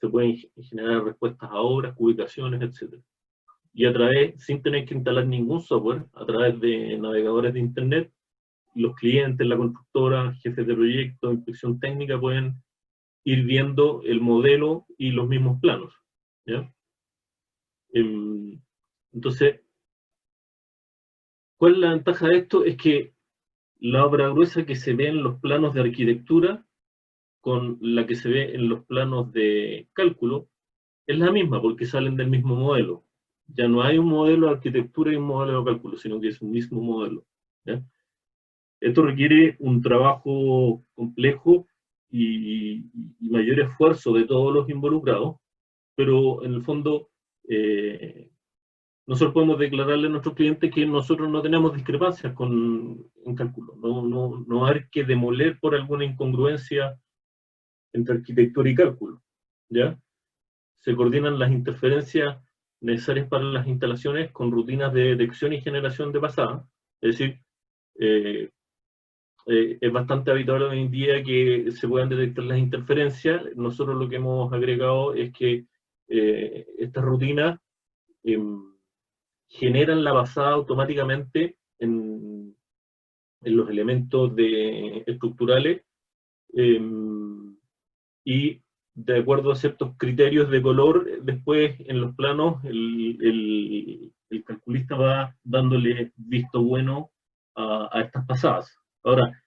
se pueden generar respuestas a obras, ubicaciones, etc. Y a través, sin tener que instalar ningún software, a través de navegadores de internet, los clientes, la constructora, jefes de proyecto, inspección técnica, pueden ir viendo el modelo y los mismos planos, ¿ya? Entonces, ¿cuál es la ventaja de esto? Es que la obra gruesa que se ve en los planos de arquitectura con la que se ve en los planos de cálculo es la misma, porque salen del mismo modelo. Ya no hay un modelo de arquitectura y un modelo de cálculo, sino que es un mismo modelo, ¿ya? Esto requiere un trabajo complejo y mayor esfuerzo de todos los involucrados, pero en el fondo nosotros podemos declararle a nuestros clientes que nosotros no tenemos discrepancias en cálculo, no hay que demoler por alguna incongruencia entre arquitectura y cálculo. ¿ya? Se coordinan las interferencias necesarias para las instalaciones con rutinas de detección y generación de pasada. Es decir, es bastante habitual hoy en día que se puedan detectar las interferencias. Nosotros lo que hemos agregado es que estas rutinas generan la pasada automáticamente en los elementos estructurales y de acuerdo a ciertos criterios de color, después en los planos el calculista va dándole visto bueno a estas pasadas. Ahora,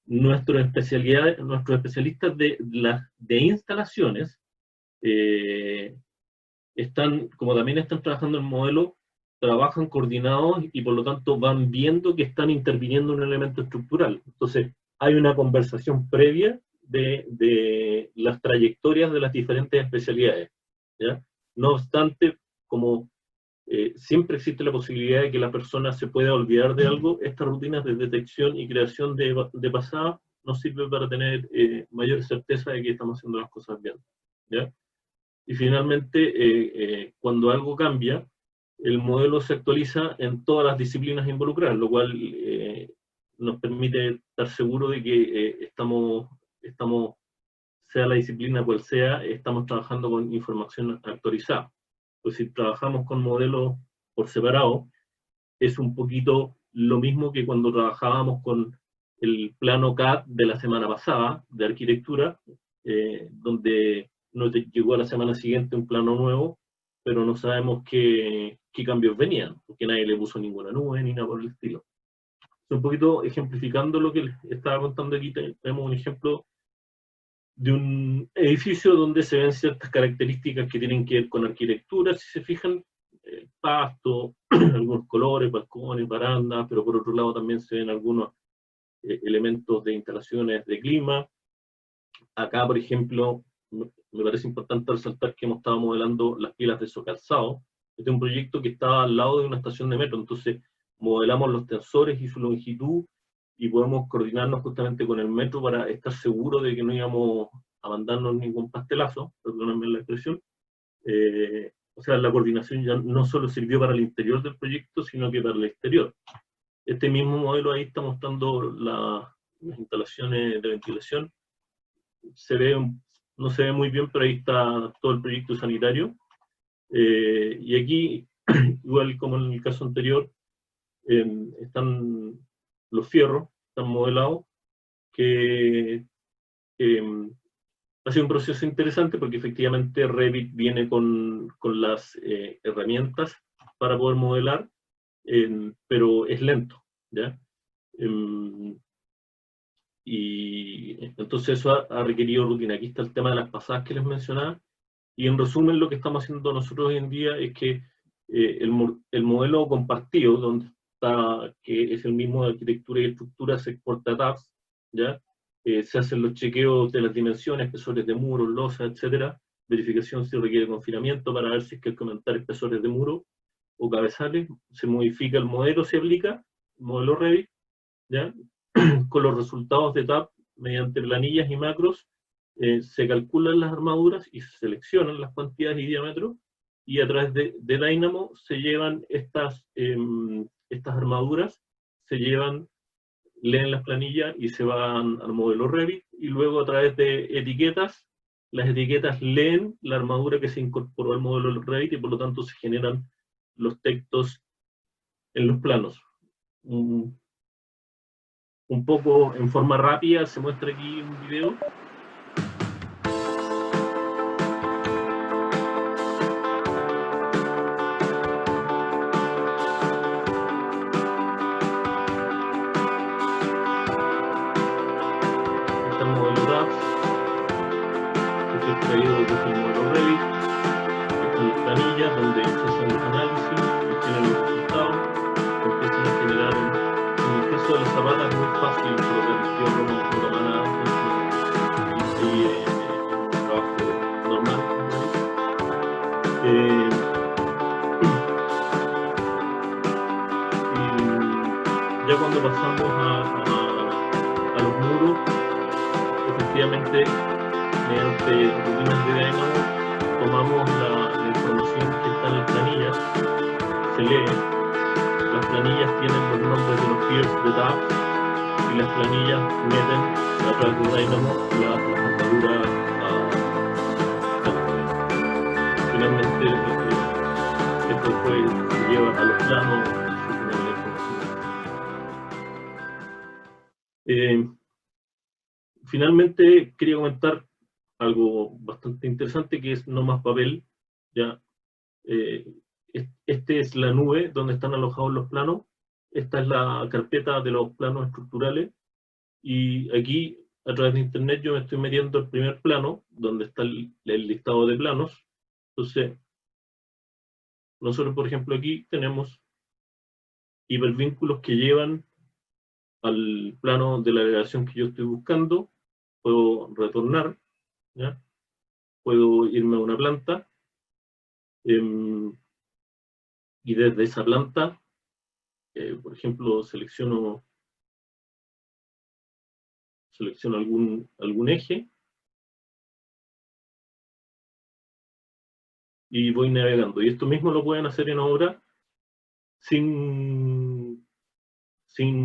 nuestros especialistas de instalaciones como también están trabajando en modelo, trabajan coordinados y por lo tanto van viendo que están interviniendo en un elemento estructural. Entonces, hay una conversación previa de las trayectorias de las diferentes especialidades, ¿ya? No obstante, como siempre existe la posibilidad de que la persona se pueda olvidar de algo, estas rutinas de detección y creación de pasada nos sirven para tener mayor certeza de que estamos haciendo las cosas bien, ¿ya? Y finalmente, cuando algo cambia, el modelo se actualiza en todas las disciplinas involucradas, lo cual nos permite estar seguros de que estamos, sea la disciplina cual sea, estamos trabajando con información actualizada. Pues si trabajamos con modelos por separado, es un poquito lo mismo que cuando trabajábamos con el plano CAD de la semana pasada, de arquitectura, donde nos llegó a la semana siguiente un plano nuevo, pero no sabemos qué cambios venían, porque nadie le puso ninguna nube ni nada por el estilo. Un poquito ejemplificando lo que les estaba contando aquí, tenemos un ejemplo de un edificio donde se ven ciertas características que tienen que ver con arquitectura, si se fijan, pasto, algunos colores, balcones, barandas, pero por otro lado también se ven algunos elementos de instalaciones de clima. Acá, por ejemplo, me parece importante resaltar que hemos estado modelando las pilas de Socalzado. Este es un proyecto que está al lado de una estación de metro, entonces modelamos los tensores y su longitud y podemos coordinarnos justamente con el metro para estar seguros de que no íbamos a mandarnos ningún pastelazo, perdónenme la expresión. O sea, la coordinación ya no solo sirvió para el interior del proyecto, sino que para el exterior. Este mismo modelo ahí está mostrando las instalaciones de ventilación. No se ve muy bien, pero ahí está todo el proyecto sanitario. Y aquí, igual como en el caso anterior, están los fierros, están modelados, que ha sido un proceso interesante porque efectivamente Revit viene con las herramientas para poder modelar, pero es lento, ¿ya? Y entonces eso ha requerido rutina. Aquí está el tema de las pasadas que les mencionaba, y en resumen lo que estamos haciendo nosotros hoy en día es que el modelo compartido, donde está, que es el mismo de arquitectura y estructura, se exporta a tabs, ¿ya? Se hacen los chequeos de las dimensiones, espesores de muros, losas, etcétera, verificación si requiere confinamiento para ver si es que hay que aumentar espesores de muro o cabezales, se modifica el modelo, se aplica, modelo Revit, ¿ya? Con los resultados de TAP, mediante planillas y macros, se calculan las armaduras y se seleccionan las cuantías y diámetros, y a través de Dynamo se llevan estas armaduras, leen las planillas y se van al modelo Revit, y luego a través de etiquetas, las etiquetas leen la armadura que se incorporó al modelo Revit y por lo tanto se generan los textos en los planos. Un poco en forma rápida se muestra aquí un video. Está el modelo DAPS, que es extraído desde el modelo Revit. Están las planillas donde se hacen los análisis, obtienen los resultados, empiezan a generar. En el caso de las zapatas es muy fácil, porque el fierro no toma nada, y un trabajo normal. Y ya cuando pasamos a los muros, efectivamente mediante rutinas de Dynamo, tomamos la información que está en las planillas, se lee, las planillas tienen los nombres de los fields de tabs, y las planillas meten a través de Dynamo la temperatura finalmente esto después se lleva a los planos. Finalmente quería comentar algo bastante interesante, que es no más papel. Ya, este es la nube donde están alojados los planos. Esta es la carpeta de los planos estructurales, y aquí a través de internet yo me estoy metiendo el primer plano donde está el listado de planos. Entonces nosotros, por ejemplo, aquí tenemos hipervínculos que llevan al plano de la agregación que yo estoy buscando. Puedo retornar, ¿ya? Puedo irme a una planta, y desde esa planta, por ejemplo, selecciono algún eje, y voy navegando. Y esto mismo lo pueden hacer en obra sin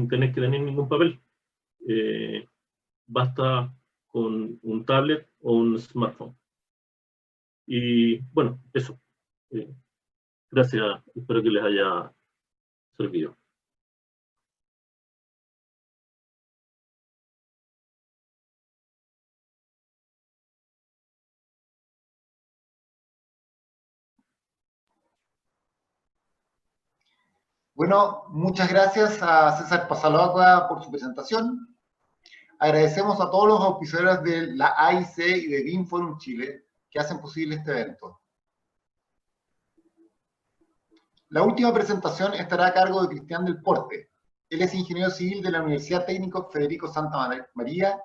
tener que tener ningún papel. Basta con un tablet o un smartphone. Y bueno, eso. Gracias, espero que les haya servido. Bueno, muchas gracias a César Pasalogua por su presentación. Agradecemos a todos los auspiciadores de la AIC y de BIM Forum Chile que hacen posible este evento. La última presentación estará a cargo de Cristian del Porte. Él es ingeniero civil de la Universidad Técnico Federico Santa María,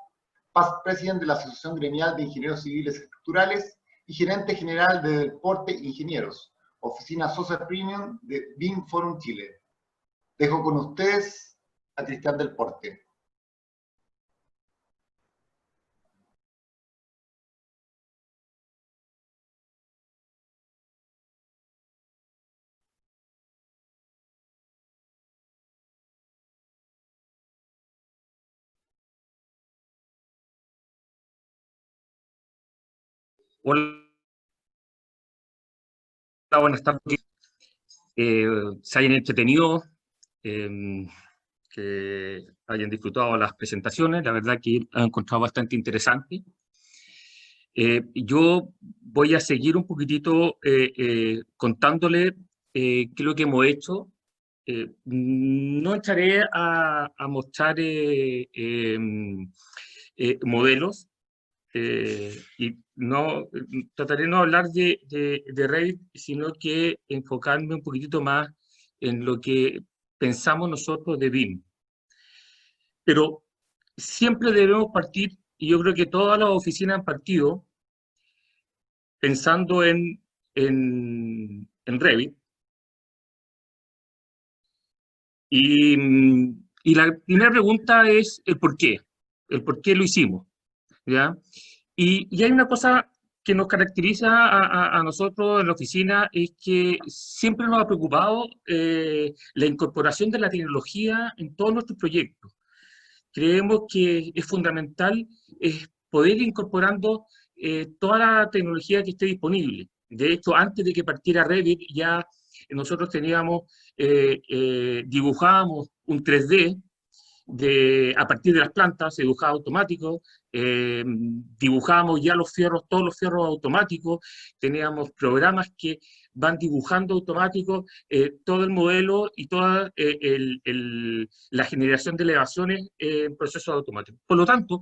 past president de la Asociación Gremial de Ingenieros Civiles Estructurales y gerente general de Del Porte Ingenieros, oficina Social Premium de BIM Forum Chile. Dejo con ustedes a Cristian del Porte. Hola, buenas tardes. Se hayan entretenido, que hayan disfrutado las presentaciones. La verdad que he encontrado bastante interesante. Yo voy a seguir un poquitito contándole qué es lo que hemos hecho. No entraré a mostrar modelos, y no trataré de no hablar de Revit, sino que enfocarme un poquitito más en lo que pensamos nosotros de BIM. Pero siempre debemos partir, y yo creo que todas las oficinas han partido pensando en Revit. Y la primera pregunta es el por qué lo hicimos, ¿ya? Y hay una cosa que nos caracteriza a nosotros en la oficina, es que siempre nos ha preocupado la incorporación de la tecnología en todos nuestros proyectos. Creemos que es fundamental poder ir incorporando toda la tecnología que esté disponible. De hecho, antes de que partiera Revit, ya nosotros teníamos, dibujábamos un 3D a partir de las plantas, se dibujaba automático, dibujábamos ya todos los fierros automáticos, teníamos programas que van dibujando automático todo el modelo y toda la generación de elevaciones en procesos automáticos. Por lo tanto,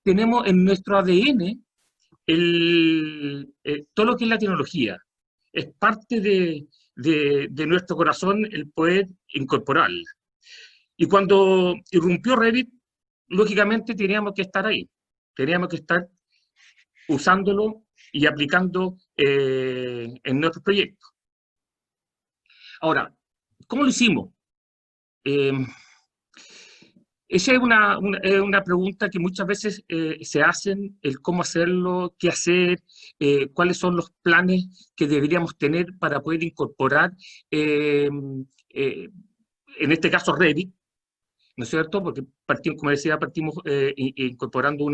tenemos en nuestro ADN todo lo que es la tecnología. Es parte de nuestro corazón el poder incorporarla. Y cuando irrumpió Revit, lógicamente teníamos que estar ahí. Teníamos que estar usándolo y aplicando en nuestros proyectos. Ahora, ¿cómo lo hicimos? esa es una pregunta que muchas veces se hacen, el cómo hacerlo, qué hacer, cuáles son los planes que deberíamos tener para poder incorporar, en este caso Revit, ¿no es cierto? Porque partimos, como decía, partimos incorporando un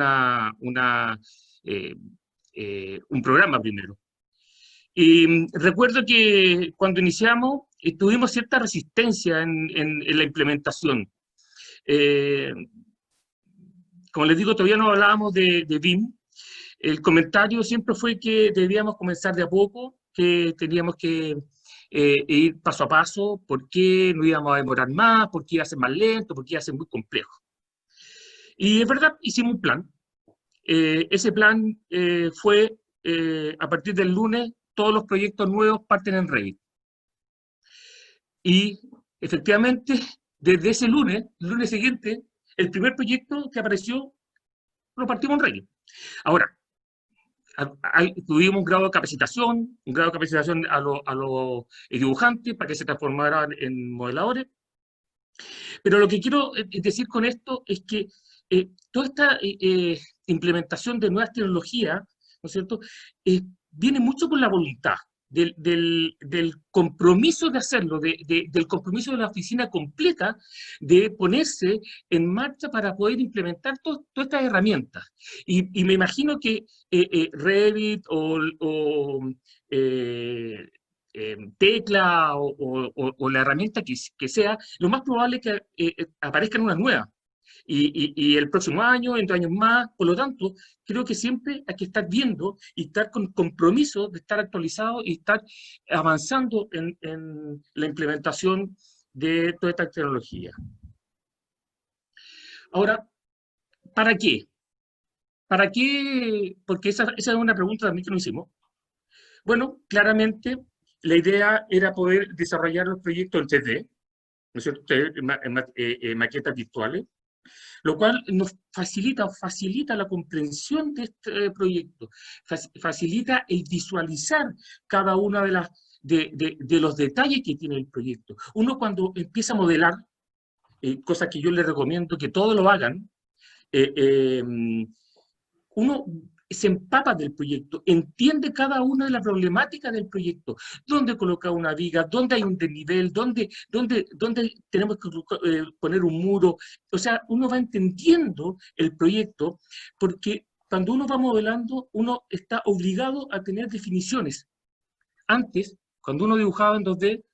programa primero. Y recuerdo que cuando iniciamos tuvimos cierta resistencia en la implementación. Como les digo, todavía no hablábamos de BIM. El comentario siempre fue que debíamos comenzar de a poco, que teníamos que ir paso a paso, por qué no íbamos a demorar más, por qué iba a ser más lento, por qué iba a ser muy complejo. Y es verdad, hicimos un plan. Ese plan fue, a partir del lunes, todos los proyectos nuevos parten en Revit. Y efectivamente, desde ese lunes, el lunes siguiente, el primer proyecto que apareció lo partimos en Revit. Ahora, tuvimos un grado de capacitación, a los dibujantes para que se transformaran en modeladores. Pero lo que quiero decir con esto es que toda esta implementación de nuevas tecnologías, ¿no es cierto?, viene mucho por la voluntad, del compromiso de hacerlo, del compromiso de la oficina completa de ponerse en marcha para poder implementar todas estas herramientas. Y me imagino que Revit o Tecla o la herramienta que sea, lo más probable es que aparezcan unas nuevas. Y el próximo año, en 2 años más, por lo tanto, creo que siempre hay que estar viendo y estar con compromiso de estar actualizado y estar avanzando en la implementación de toda esta tecnología. Ahora, ¿para qué? ¿Para qué? Porque esa es una pregunta también que nos hicimos. Bueno, claramente la idea era poder desarrollar los proyectos en 3D, ¿no es cierto? Maquetas virtuales, lo cual nos facilita la comprensión de este proyecto, facilita el visualizar cada una de los detalles que tiene el proyecto. Uno cuando empieza a modelar, cosa que yo les recomiendo que todos lo hagan, uno se empapa del proyecto, entiende cada una de las problemáticas del proyecto, dónde colocar una viga, dónde hay un desnivel, dónde tenemos que poner un muro. O sea, uno va entendiendo el proyecto, porque cuando uno va modelando, uno está obligado a tener definiciones. Antes, cuando uno dibujaba en 2D,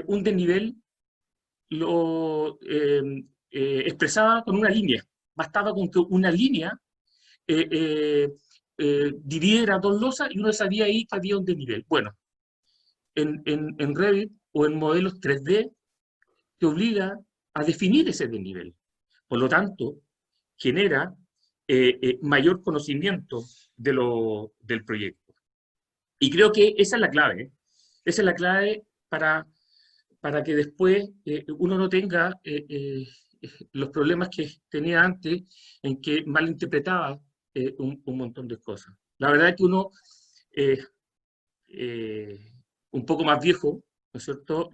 un desnivel lo expresaba con una línea. Bastaba con que una línea dividiera 2 losas y uno sabía ahí que había un desnivel. Bueno, en Revit o en modelos 3D te obliga a definir ese desnivel. Por lo tanto, genera mayor conocimiento del proyecto. Y creo que esa es la clave. ¿Eh? Esa es la clave para que después uno no tenga los problemas que tenía antes, en que malinterpretaba un montón de cosas. La verdad es que uno, un poco más viejo, ¿no es cierto?,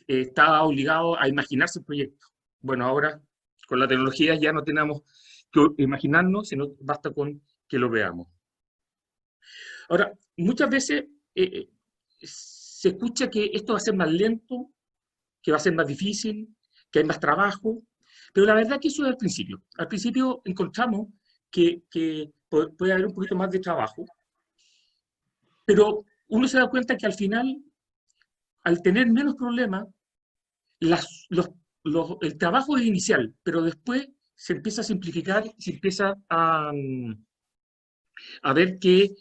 estaba obligado a imaginarse el proyecto. Bueno, ahora con la tecnología ya no tenemos que imaginarnos, sino basta con que lo veamos. Ahora, muchas veces se escucha que esto va a ser más lento, que va a ser más difícil, que hay más trabajo, pero la verdad que eso es al principio. Al principio encontramos que puede haber un poquito más de trabajo, pero uno se da cuenta que al final, al tener menos problemas, el trabajo es inicial, pero después se empieza a simplificar, se empieza a ver que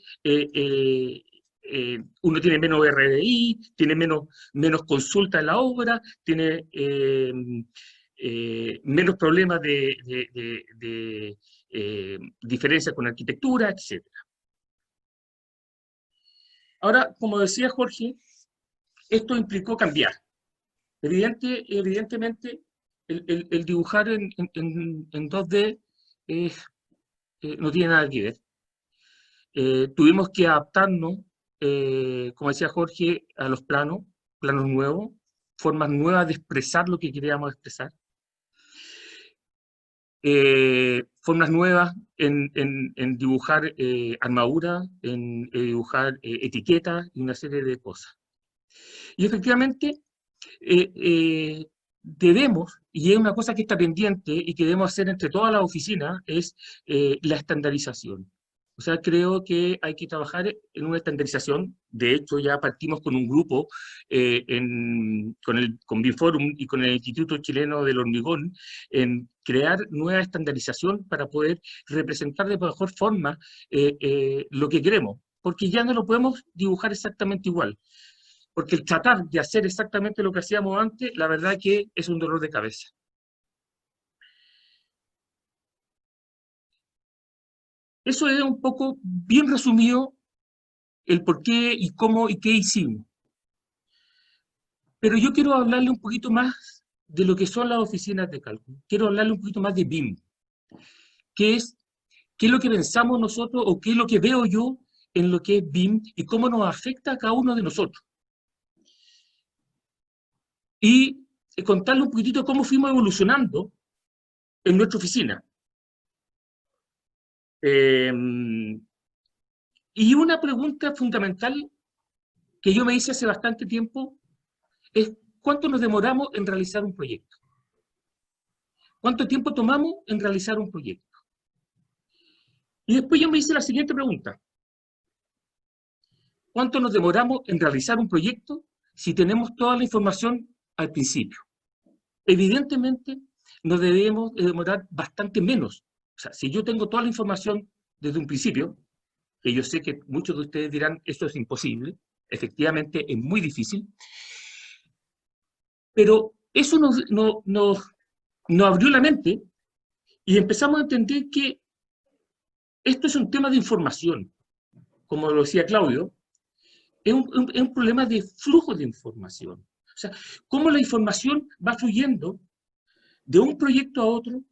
uno tiene menos RDI, tiene menos consulta en la obra, tiene menos problemas de diferencias con arquitectura, etc. Ahora, como decía Jorge, esto implicó cambiar. Evidentemente, el dibujar en 2D no tiene nada que ver. Tuvimos que adaptarnos, como decía Jorge, a los planos nuevos, formas nuevas de expresar lo que queríamos expresar. formas nuevas en dibujar armadura, en dibujar etiquetas y una serie de cosas. Y efectivamente debemos, y es una cosa que está pendiente y que debemos hacer entre todas las oficinas, es la estandarización. O sea, creo que hay que trabajar en una estandarización. De hecho, ya partimos con un grupo con BIMforum y con el Instituto Chileno del Hormigón en crear nueva estandarización para poder representar de mejor forma lo que queremos. Porque ya no lo podemos dibujar exactamente igual. Porque el tratar de hacer exactamente lo que hacíamos antes, la verdad que es un dolor de cabeza. Eso es un poco, bien resumido, el por qué y cómo y qué hicimos. Pero yo quiero hablarle un poquito más de lo que son las oficinas de cálculo. Quiero hablarle un poquito más de BIM. ¿Qué es lo que pensamos nosotros o qué es lo que veo yo en lo que es BIM y cómo nos afecta a cada uno de nosotros? Y contarle un poquitito cómo fuimos evolucionando en nuestra oficina. Y una pregunta fundamental que yo me hice hace bastante tiempo es ¿cuánto nos demoramos en realizar un proyecto? ¿Cuánto tiempo tomamos en realizar un proyecto? Y después yo me hice la siguiente pregunta. ¿Cuánto nos demoramos en realizar un proyecto si tenemos toda la información al principio? Evidentemente, nos debemos demorar bastante menos. O sea, si yo tengo toda la información desde un principio, que yo sé que muchos de ustedes dirán, esto es imposible, efectivamente es muy difícil, pero eso nos abrió la mente y empezamos a entender que esto es un tema de información, como lo decía Claudio, es un problema de flujo de información. O sea, cómo la información va fluyendo de un proyecto a otro,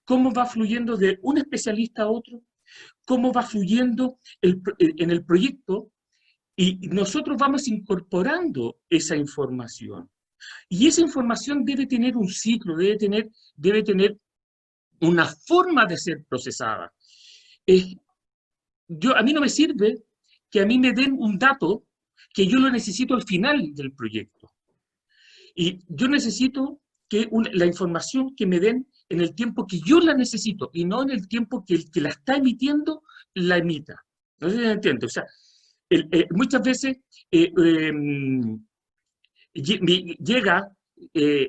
cómo va fluyendo de un especialista a otro, cómo va fluyendo en el proyecto, y nosotros vamos incorporando esa información. Y esa información debe tener un ciclo, debe tener una forma de ser procesada. A mí no me sirve que a mí me den un dato que yo lo necesito al final del proyecto. Y yo necesito que la información que me den en el tiempo que yo la necesito y no en el tiempo que el que la está emitiendo la emita. No sé si me entiende. O sea, muchas veces llega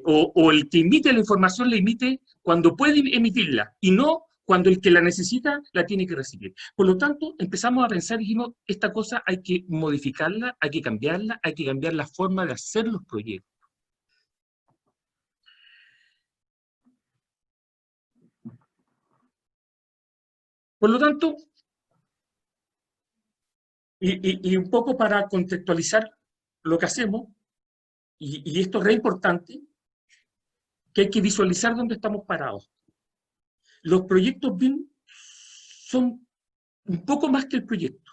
o el que emite la información la emite cuando puede emitirla y no cuando el que la necesita la tiene que recibir. Por lo tanto, empezamos a pensar y dijimos, esta cosa hay que modificarla, hay que cambiar la forma de hacer los proyectos. Por lo tanto, y un poco para contextualizar lo que hacemos, y esto es re importante, que hay que visualizar dónde estamos parados. Los proyectos BIM son un poco más que el proyecto.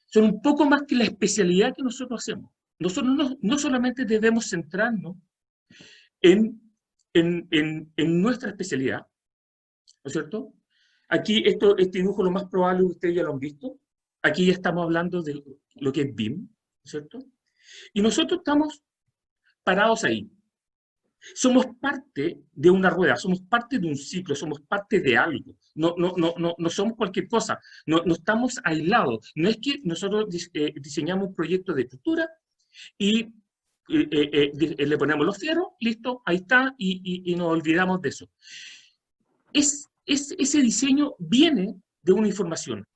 Son un poco más que la especialidad que nosotros hacemos. Nosotros no solamente debemos centrarnos en nuestra especialidad, ¿no es cierto? Aquí, este dibujo lo más probable ustedes ya lo han visto. Aquí ya estamos hablando de lo que es BIM, ¿no es cierto? Y nosotros estamos parados ahí. Somos parte de una rueda, somos parte de un ciclo, somos parte de algo. No somos cualquier cosa, no estamos aislados. No es que nosotros diseñamos un proyecto de estructura y le ponemos los fierros, listo, ahí está, y nos olvidamos de eso. Ese diseño viene de una información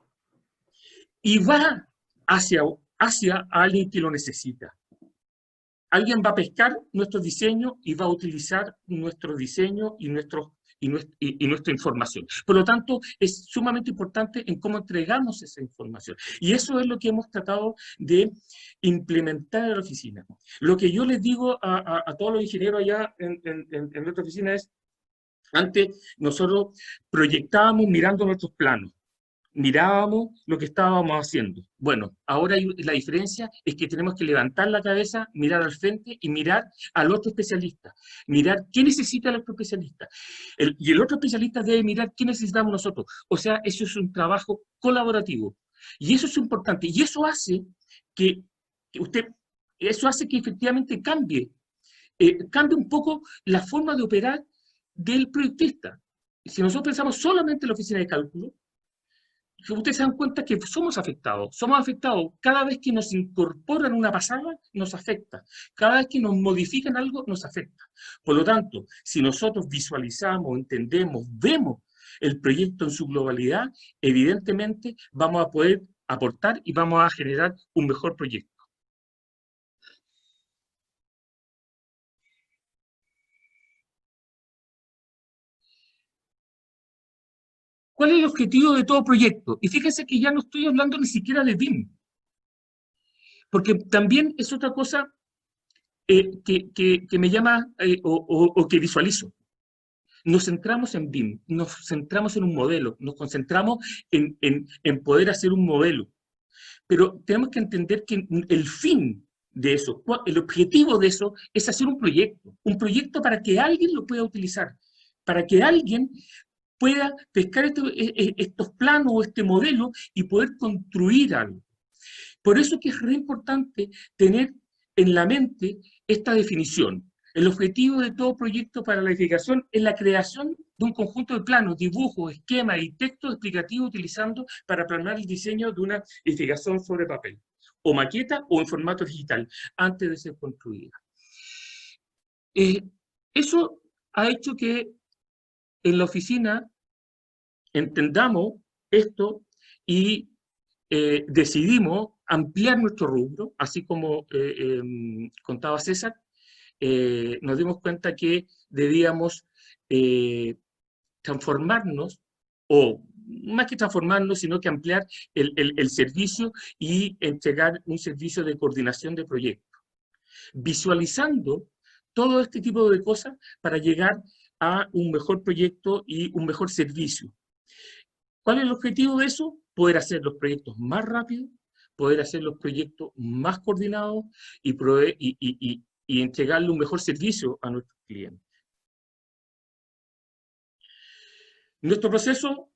y va hacia alguien que lo necesita. Alguien va a pescar nuestro diseño y va a utilizar nuestro diseño y nuestra información. Por lo tanto, es sumamente importante en cómo entregamos esa información. Y eso es lo que hemos tratado de implementar en la oficina. Lo que yo les digo a todos los ingenieros allá en nuestra oficina es, antes nosotros proyectábamos mirando nuestros planos. mirábamos lo que estábamos haciendo. Bueno, ahora la diferencia es que tenemos que levantar la cabeza, mirar al frente y mirar al otro especialista. Mirar qué necesita el otro especialista. Y el otro especialista debe mirar qué necesitamos nosotros. O sea, eso es un trabajo colaborativo. Y eso es importante. Y eso hace que eso hace que efectivamente cambie un poco la forma de operar del proyectista. Si nosotros pensamos solamente en la oficina de cálculo, ustedes se dan cuenta que somos afectados. Cada vez que nos incorporan una pasada, nos afecta. Cada vez que nos modifican algo, nos afecta. Por lo tanto, si nosotros visualizamos, entendemos, vemos el proyecto en su globalidad, evidentemente vamos a poder aportar y vamos a generar un mejor proyecto. ¿Cuál es el objetivo de todo proyecto? Y fíjense que ya no estoy hablando ni siquiera de BIM, porque también es otra cosa que me llama o que visualizo. Nos centramos en BIM, nos centramos en un modelo, nos concentramos en poder hacer un modelo. Pero tenemos que entender que el fin de eso, el objetivo de eso es hacer un proyecto para que alguien lo pueda utilizar, para que alguien pueda pescar estos planos o este modelo y poder construir algo. Por eso que es re importante tener en la mente esta definición. El objetivo de todo proyecto para la edificación es la creación de un conjunto de planos, dibujos, esquemas y textos explicativos utilizando para planear el diseño de una edificación sobre papel, o maqueta o en formato digital, antes de ser construida. Eso ha hecho que en la oficina entendamos esto y decidimos ampliar nuestro rubro, así como contaba César. Nos dimos cuenta que debíamos transformarnos, o más que transformarnos, sino que ampliar el servicio y entregar un servicio de coordinación de proyectos, visualizando todo este tipo de cosas para llegar a un mejor proyecto y un mejor servicio. ¿Cuál es el objetivo de eso? Poder hacer los proyectos más rápidos, poder hacer los proyectos más coordinados y entregarle un mejor servicio a nuestros clientes. Nuestro proceso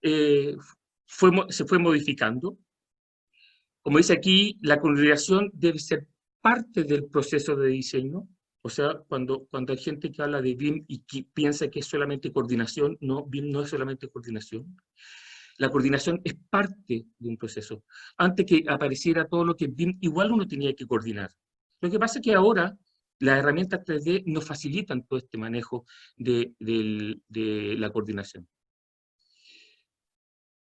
se fue modificando. Como dice aquí, la coordinación debe ser parte del proceso de diseño. O sea, cuando hay gente que habla de BIM y que piensa que es solamente coordinación, no, BIM no es solamente coordinación. La coordinación es parte de un proceso. Antes que apareciera todo lo que es BIM, igual uno tenía que coordinar. Lo que pasa es que ahora las herramientas 3D nos facilitan todo este manejo de la coordinación.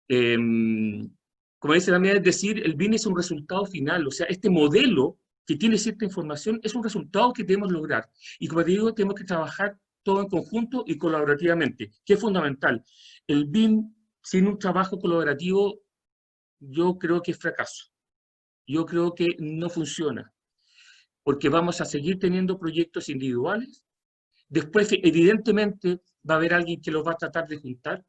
Como dice también, es decir, el BIM es un resultado final, o sea, este modelo que tiene cierta información es un resultado que debemos lograr. Y como te digo, tenemos que trabajar todo en conjunto y colaborativamente, que es fundamental. El BIM sin un trabajo colaborativo, yo creo que es fracaso. Yo creo que no funciona, porque vamos a seguir teniendo proyectos individuales. Después, evidentemente, va a haber alguien que los va a tratar de juntar,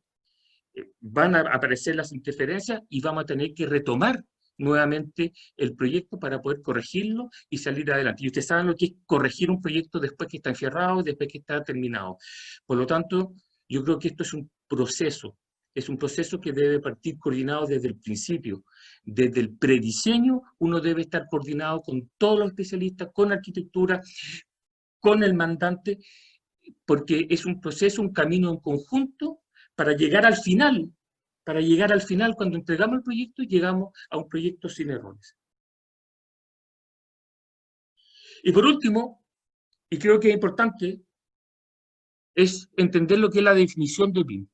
van a aparecer las interferencias y vamos a tener que retomar nuevamente el proyecto para poder corregirlo y salir adelante. Y ustedes saben lo que es corregir un proyecto después que está enferrado, después que está terminado. Por lo tanto, yo creo que esto es un proceso que debe partir coordinado desde el principio. Desde el prediseño, uno debe estar coordinado con todos los especialistas, con arquitectura, con el mandante, porque es un proceso, un camino en conjunto para llegar al final. Para llegar al final, cuando entregamos el proyecto, llegamos a un proyecto sin errores. Y por último, y creo que es importante, es entender lo que es la definición de BIM.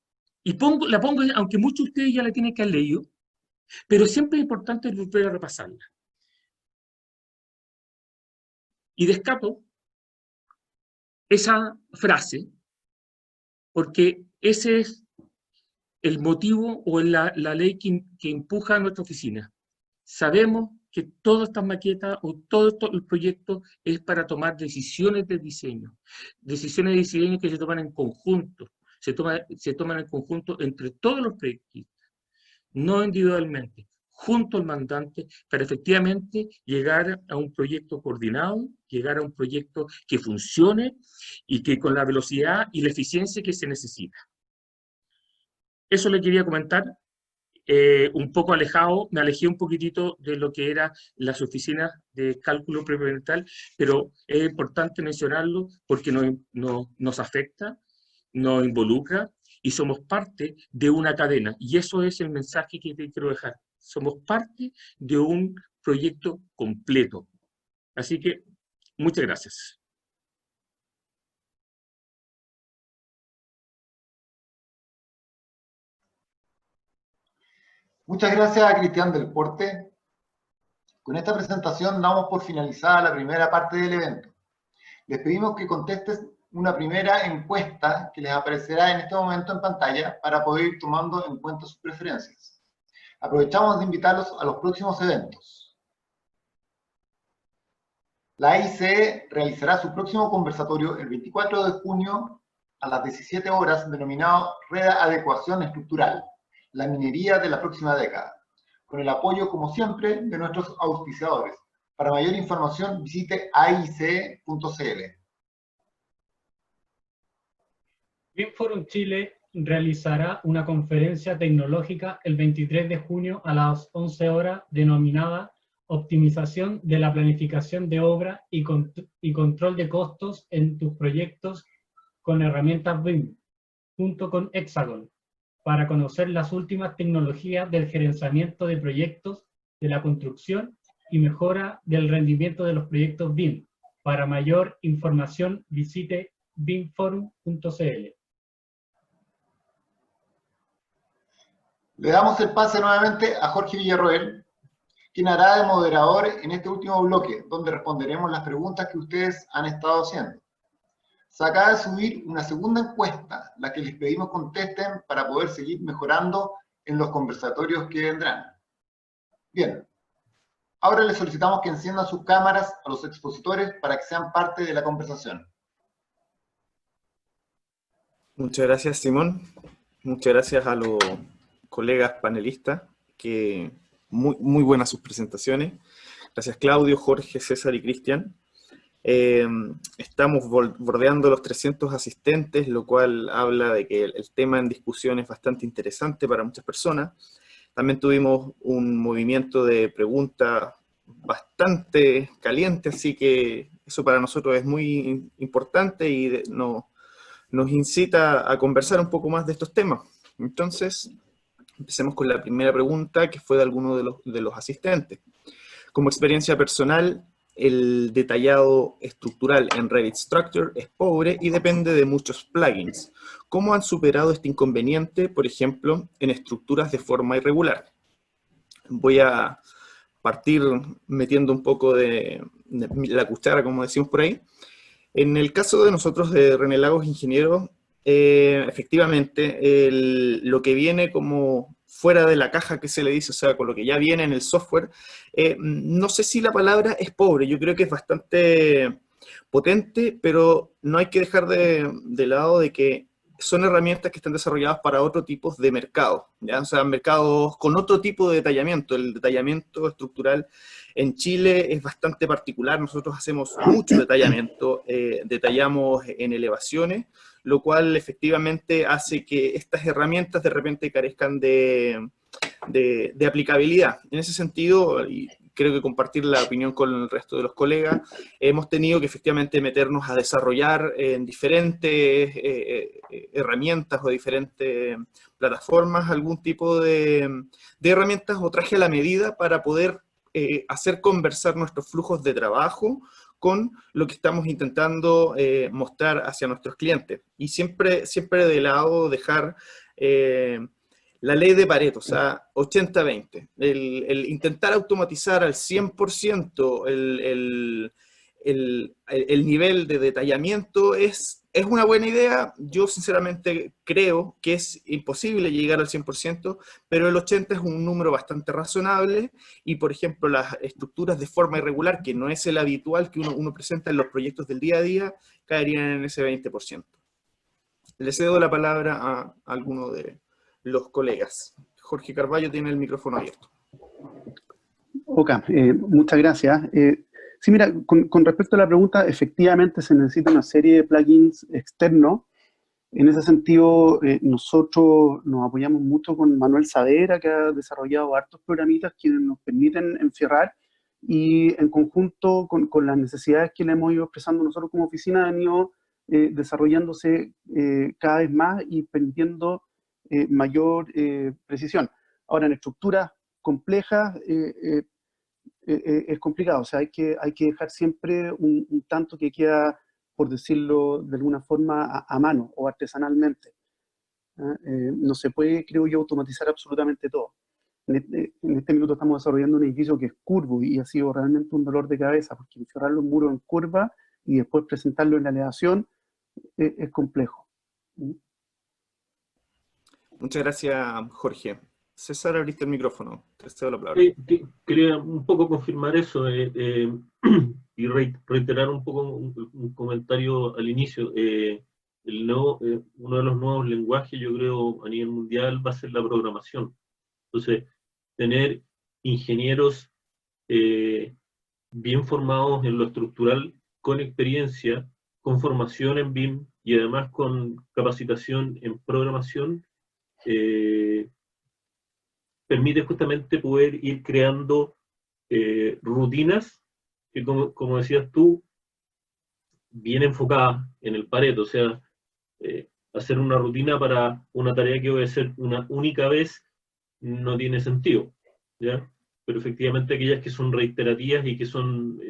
Y la pongo, aunque muchos de ustedes ya la tienen que haber leído, pero siempre es importante volver a repasarla. Y destaco esa frase, porque ese es el motivo o la ley que empuja a nuestra oficina. Sabemos que todas estas maquetas o todo el proyecto es para tomar decisiones de diseño que se toman en conjunto. se toman en conjunto entre todos los proyectistas, no individualmente, junto al mandante, para efectivamente llegar a un proyecto coordinado, llegar a un proyecto que funcione y que con la velocidad y la eficiencia que se necesita. Eso le quería comentar, un poco alejado, me alejé un poquitito de lo que eran las oficinas de cálculo preparatorial, pero es importante mencionarlo porque nos afecta, nos involucra y somos parte de una cadena. Y eso es el mensaje que te quiero dejar. Somos parte de un proyecto completo. Así que, muchas gracias. Muchas gracias a Cristian del Porte. Con esta presentación damos por finalizada la primera parte del evento. Les pedimos que contesten una primera encuesta que les aparecerá en este momento en pantalla para poder ir tomando en cuenta sus preferencias. Aprovechamos de invitarlos a los próximos eventos. La AICE realizará su próximo conversatorio el 24 de junio a las 17 horas, denominado Readecuación Estructural, la minería de la próxima década, con el apoyo, como siempre, de nuestros auspiciadores. Para mayor información, visite aice.cl. BIM Forum Chile realizará una conferencia tecnológica el 23 de junio a las 11 horas denominada Optimización de la planificación de obra y control de costos en tus proyectos con herramientas BIM, junto con Hexagon, para conocer las últimas tecnologías del gerenciamiento de proyectos, de la construcción y mejora del rendimiento de los proyectos BIM. Para mayor información, visite bimforum.cl. Le damos el pase nuevamente a Jorge Villarroel, quien hará de moderador en este último bloque, donde responderemos las preguntas que ustedes han estado haciendo. Se acaba de subir una segunda encuesta, la que les pedimos contesten para poder seguir mejorando en los conversatorios que vendrán. Bien, ahora les solicitamos que enciendan sus cámaras a los expositores para que sean parte de la conversación. Muchas gracias, Simón. Muchas gracias a los colegas panelistas, que muy buenas sus presentaciones. Gracias Claudio, Jorge, César y Cristian. Estamos bordeando los 300 asistentes, lo cual habla de que el tema en discusión es bastante interesante para muchas personas. También tuvimos un movimiento de preguntas bastante caliente, así que eso para nosotros es muy importante y nos incita a conversar un poco más de estos temas. Entonces, empecemos con la primera pregunta, que fue de alguno de los asistentes. Como experiencia personal, el detallado estructural en Revit Structure es pobre y depende de muchos plugins. ¿Cómo han superado este inconveniente, por ejemplo, en estructuras de forma irregular? Voy a partir metiendo un poco de la cuchara, como decimos por ahí. En el caso de nosotros de René Lagos Ingenieros, efectivamente, lo que viene como fuera de la caja que se le dice, o sea, con lo que ya viene en el software, no sé si la palabra es pobre, yo creo que es bastante potente, pero no hay que dejar de lado de que son herramientas que están desarrolladas para otro tipo de mercado, ¿ya? O sea, mercados con otro tipo de detallamiento. El detallamiento estructural en Chile es bastante particular. Nosotros hacemos mucho detallamiento, detallamos en elevaciones, lo cual efectivamente hace que estas herramientas de repente carezcan de aplicabilidad. En ese sentido, y creo que compartir la opinión con el resto de los colegas, hemos tenido que efectivamente meternos a desarrollar en diferentes herramientas o diferentes plataformas algún tipo de herramientas o traje a la medida para poder hacer conversar nuestros flujos de trabajo con lo que estamos intentando mostrar hacia nuestros clientes. Y siempre de lado dejar la ley de Pareto, o sea, 80-20. El intentar automatizar al 100% el nivel de detallamiento es una buena idea. Yo sinceramente creo que es imposible llegar al 100%, pero el 80% es un número bastante razonable y, por ejemplo, las estructuras de forma irregular, que no es el habitual que uno presenta en los proyectos del día a día, caerían en ese 20%. Le cedo la palabra a alguno de los colegas. Jorge Carballo tiene el micrófono abierto. Ok, muchas gracias. Sí, mira, con respecto a la pregunta, efectivamente se necesita una serie de plugins externos. En ese sentido, nosotros nos apoyamos mucho con Manuel Saavedra, que ha desarrollado hartos programitas que nos permiten enfierrar, y en conjunto con las necesidades que le hemos ido expresando nosotros como oficina, han ido desarrollándose cada vez más y permitiendo mayor precisión. Ahora, en estructuras complejas es complicado, o sea, hay que dejar siempre un tanto que queda, por decirlo de alguna forma, a mano o artesanalmente. No se puede, creo yo, automatizar absolutamente todo. En este minuto estamos desarrollando un edificio que es curvo y ha sido realmente un dolor de cabeza, porque encerrar los muros en curva y después presentarlo en la elevación es complejo. Muchas gracias, Jorge. César, abriste el micrófono. Te cedo la palabra. Quería un poco confirmar eso y reiterar un poco un comentario al inicio. Uno de los nuevos lenguajes, yo creo, a nivel mundial va a ser la programación. Entonces, tener ingenieros bien formados en lo estructural, con experiencia, con formación en BIM y además con capacitación en programación, permite justamente poder ir creando rutinas que, como decías tú, bien enfocadas en el Pareto. O sea, hacer una rutina para una tarea que debe ser una única vez no tiene sentido, ¿ya? Pero efectivamente aquellas que son reiterativas y que son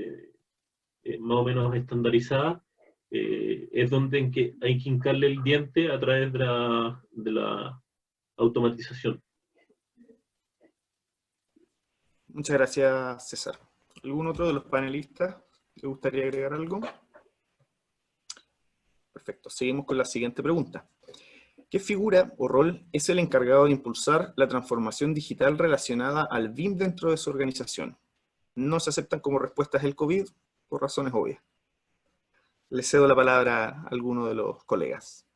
más o menos estandarizadas, es donde hay que hincarle el diente a través de la automatización. Muchas gracias, César. ¿Algún otro de los panelistas le gustaría agregar algo? Perfecto. Seguimos con la siguiente pregunta. ¿Qué figura o rol es el encargado de impulsar la transformación digital relacionada al BIM dentro de su organización? No se aceptan como respuestas el COVID por razones obvias. Le cedo la palabra a alguno de los colegas.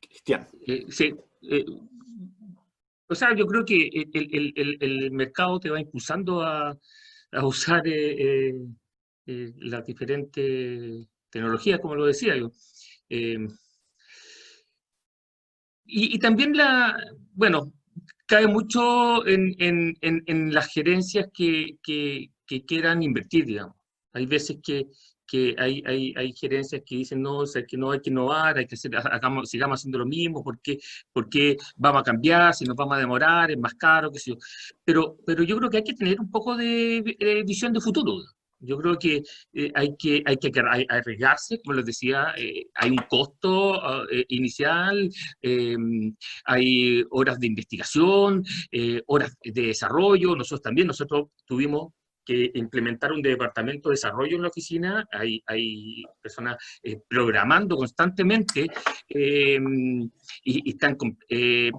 Cristian. Sí. O sea, yo creo que el mercado te va impulsando a usar las diferentes tecnologías, como lo decía yo. Y también bueno, cae mucho en las gerencias que quieran invertir, digamos. Hay veces que hay gerencias que dicen, no, o sea, que no hay que innovar, hay que sigamos haciendo lo mismo, porque vamos a cambiar, si nos vamos a demorar, es más caro, qué sé yo. Pero yo creo que hay que tener un poco de visión de futuro. Yo creo que hay que arriesgarse, como les decía, hay un costo inicial, hay horas de investigación, horas de desarrollo. Nosotros tuvimos que implementar un departamento de desarrollo en la oficina, hay personas programando constantemente y están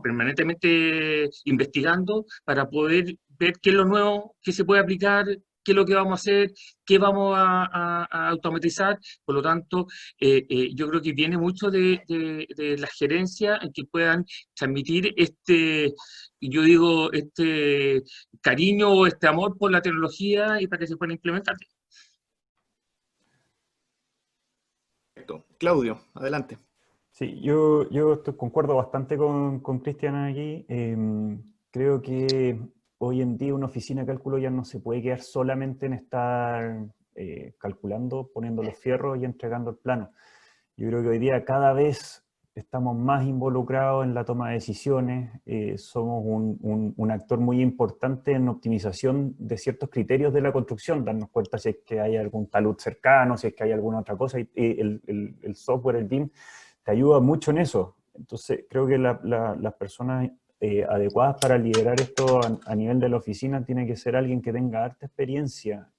permanentemente investigando para poder ver qué es lo nuevo, qué se puede aplicar, qué es lo que vamos a hacer, qué vamos a automatizar. Por lo tanto, yo creo que viene mucho de la gerencia en que puedan transmitir yo digo, este cariño o este amor por la tecnología y para que se pueda implementar. Perfecto. Claudio, adelante. Sí, yo concuerdo bastante con Cristian aquí. Creo que hoy en día una oficina de cálculo ya no se puede quedar solamente en estar calculando, poniendo los fierros y entregando el plano. Yo creo que hoy día cada vez estamos más involucrados en la toma de decisiones, somos un actor muy importante en optimización de ciertos criterios de la construcción, darnos cuenta si es que hay algún talud cercano, si es que hay alguna otra cosa, y el software, el BIM, te ayuda mucho en eso. Entonces creo que las personas adecuadas para liderar esto a nivel de la oficina tiene que ser alguien que tenga harta experiencia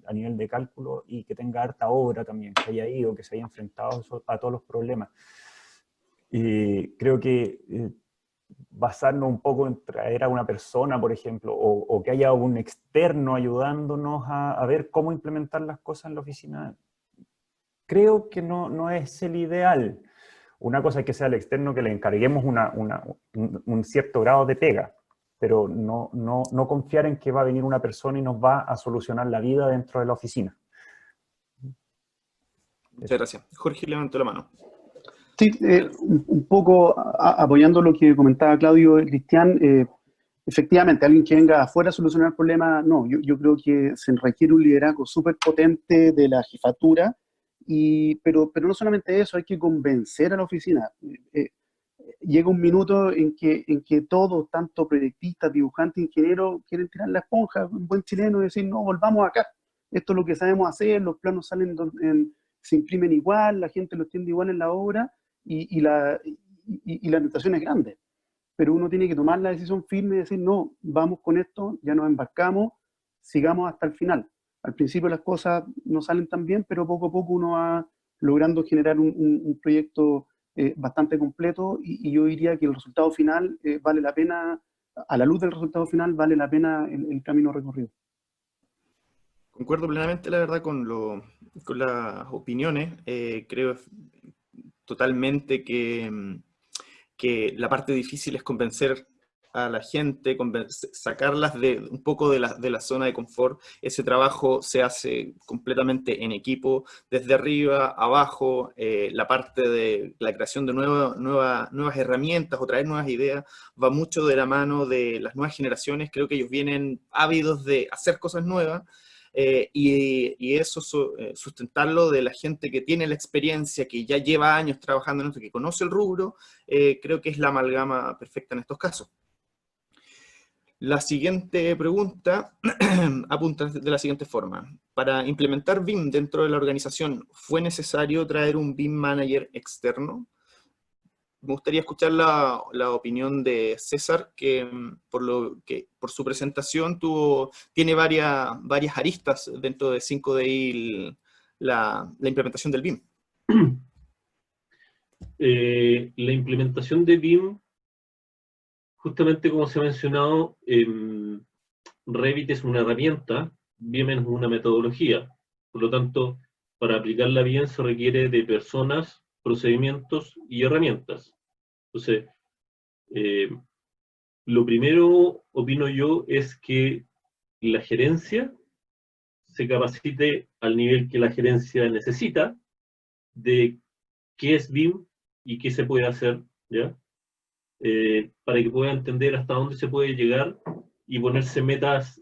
a nivel de cálculo y que tenga harta obra también, que haya ido, que se haya enfrentado a todos los problemas. Y creo que basarnos un poco en traer a una persona, por ejemplo, o que haya un externo ayudándonos a ver cómo implementar las cosas en la oficina, creo que no es el ideal. Una cosa es que sea el externo, que le encarguemos un cierto grado de pega, pero no confiar en que va a venir una persona y nos va a solucionar la vida dentro de la oficina. Muchas gracias. Jorge levantó la mano. Sí, un poco apoyando lo que comentaba Claudio y Cristian, efectivamente, alguien que venga afuera a solucionar el problema, no, yo creo que se requiere un liderazgo súper potente de la jefatura, pero no solamente eso, hay que convencer a la oficina. Llega un minuto en que todos, tanto proyectistas, dibujantes, ingenieros, quieren tirar la esponja, un buen chileno, y decir, no, volvamos acá, esto es lo que sabemos hacer, los planos salen se imprimen igual, la gente los entiende igual en la obra, y la anotación es grande. Pero uno tiene que tomar la decisión firme y decir, no, vamos con esto, ya nos embarcamos, sigamos hasta el final. Al principio las cosas no salen tan bien, pero poco a poco uno va logrando generar un proyecto bastante completo, y yo diría que el resultado final vale la pena, a la luz del resultado final, vale la pena el camino recorrido. Concuerdo plenamente, la verdad, con las opiniones. Creo totalmente que la parte difícil es convencer a la gente, sacarlas un poco de la zona de confort. Ese trabajo se hace completamente en equipo, desde arriba, abajo. La parte de la creación de nuevas herramientas o traer nuevas ideas va mucho de la mano de las nuevas generaciones. Creo que ellos vienen ávidos de hacer cosas nuevas. Y eso sustentarlo de la gente que tiene la experiencia, que ya lleva años trabajando en esto, que conoce el rubro, creo que es la amalgama perfecta en estos casos. La siguiente pregunta apunta de la siguiente forma. Para implementar BIM dentro de la organización, ¿fue necesario traer un BIM manager externo? Me gustaría escuchar la opinión de César, que por su presentación tiene varias aristas dentro de 5DI la implementación del BIM. La implementación de BIM, justamente como se ha mencionado, Revit es una herramienta, BIM es una metodología. Por lo tanto, para aplicarla bien se requiere de personas, procedimientos y herramientas. Entonces, lo primero, opino yo, es que la gerencia se capacite al nivel que la gerencia necesita de qué es BIM y qué se puede hacer, ¿ya? Para que pueda entender hasta dónde se puede llegar y ponerse metas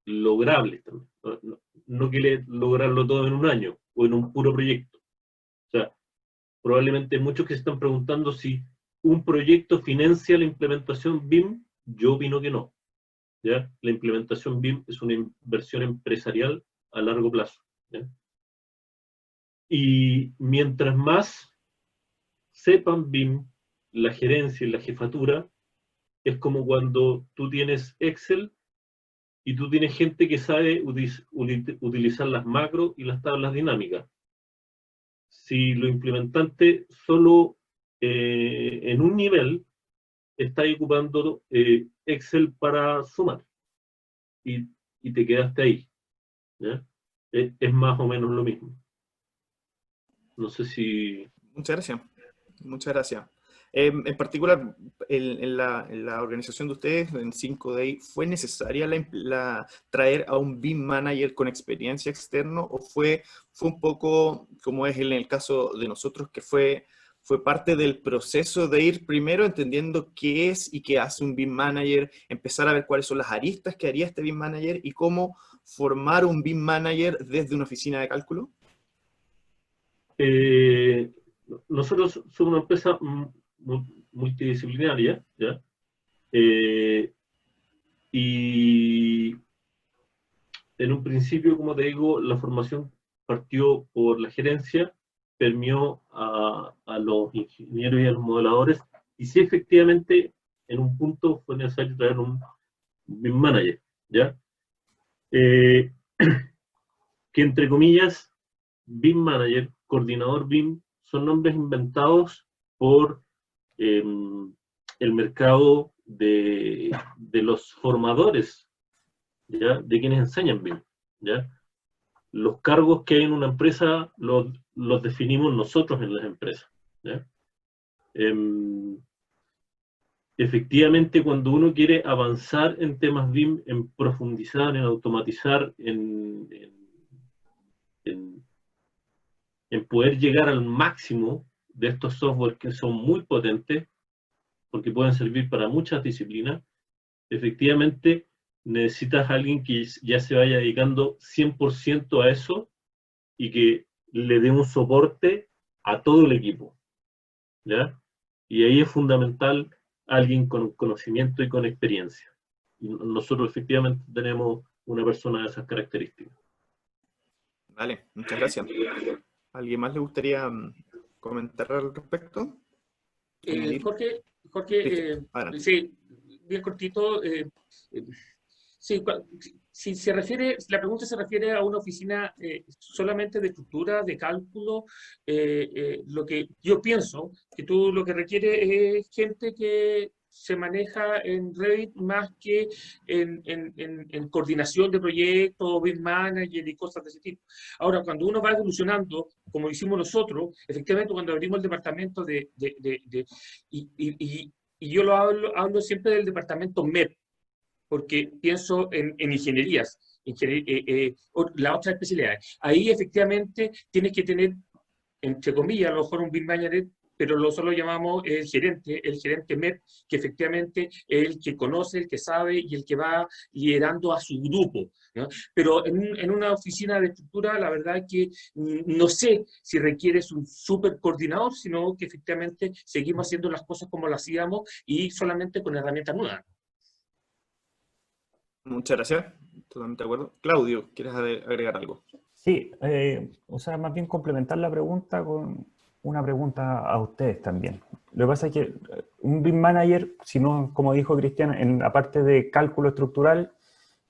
logrables también. No quiere lograrlo todo en un año o en un puro proyecto. O sea, probablemente muchos que se están preguntando si un proyecto financia la implementación BIM, yo opino que no, ¿ya? La implementación BIM es una inversión empresarial a largo plazo, ¿ya? Y mientras más sepan BIM la gerencia y la jefatura, es como cuando tú tienes Excel y tú tienes gente que sabe utilizar las macros y las tablas dinámicas. Si lo implementante solo en un nivel está ocupando Excel para sumar y te quedaste ahí, ¿ya? Es más o menos lo mismo. No sé si... Muchas gracias. Muchas gracias. En particular, en la organización de ustedes, en 5DI, ¿fue necesaria traer a un BIM manager con experiencia externo o fue un poco, como es en el caso de nosotros, que fue parte del proceso de ir primero entendiendo qué es y qué hace un BIM manager, empezar a ver cuáles son las aristas que haría este BIM manager y cómo formar un BIM manager desde una oficina de cálculo? Nosotros somos una empresa multidisciplinaria, ¿ya? Y en un principio, como te digo, la formación partió por la gerencia, permeó a los ingenieros y a los modeladores, y sí, efectivamente, en un punto fue necesario traer un BIM manager, ¿ya? Que entre comillas, BIM manager, coordinador BIM, son nombres inventados por el mercado de los formadores, ¿ya? De quienes enseñan BIM, ¿ya? los cargos que hay en una empresa los definimos nosotros en las empresas, ¿ya? Efectivamente, cuando uno quiere avanzar en temas BIM, en profundizar, en automatizar, en poder llegar al máximo de estos softwares que son muy potentes, porque pueden servir para muchas disciplinas, efectivamente necesitas a alguien que ya se vaya dedicando 100% a eso y que le dé un soporte a todo el equipo, ¿ya? Y ahí es fundamental alguien con conocimiento y con experiencia. Y nosotros efectivamente tenemos una persona de esas características. Vale, muchas gracias. ¿Alguien más le gustaría comentar al respecto? Jorge, Adelante. sí, bien cortito. Sí, si se refiere, la pregunta se refiere a una oficina solamente de estructura, de cálculo, lo que yo pienso que tú lo que requiere es gente que se maneja en Revit más que en coordinación de proyectos, BIM manager y cosas de ese tipo. Ahora, cuando uno va evolucionando, como hicimos nosotros, efectivamente cuando abrimos el departamento y yo lo hablo siempre del departamento MEP, porque pienso en ingenierías, la otra especialidad. Ahí efectivamente tienes que tener, entre comillas, a lo mejor un BIM manager, pero nosotros lo llamamos el gerente MEP, que efectivamente es el que conoce, el que sabe y el que va liderando a su grupo, ¿no? Pero en una oficina de estructura, la verdad es que no sé si requieres un súper coordinador, sino que efectivamente seguimos haciendo las cosas como las hacíamos y solamente con herramientas nuevas. Muchas gracias, totalmente de acuerdo. Claudio, ¿quieres agregar algo? Sí, o sea, más bien complementar la pregunta con una pregunta a ustedes también. Lo que pasa es que un BIM manager, si no, como dijo Cristian, en la parte de cálculo estructural,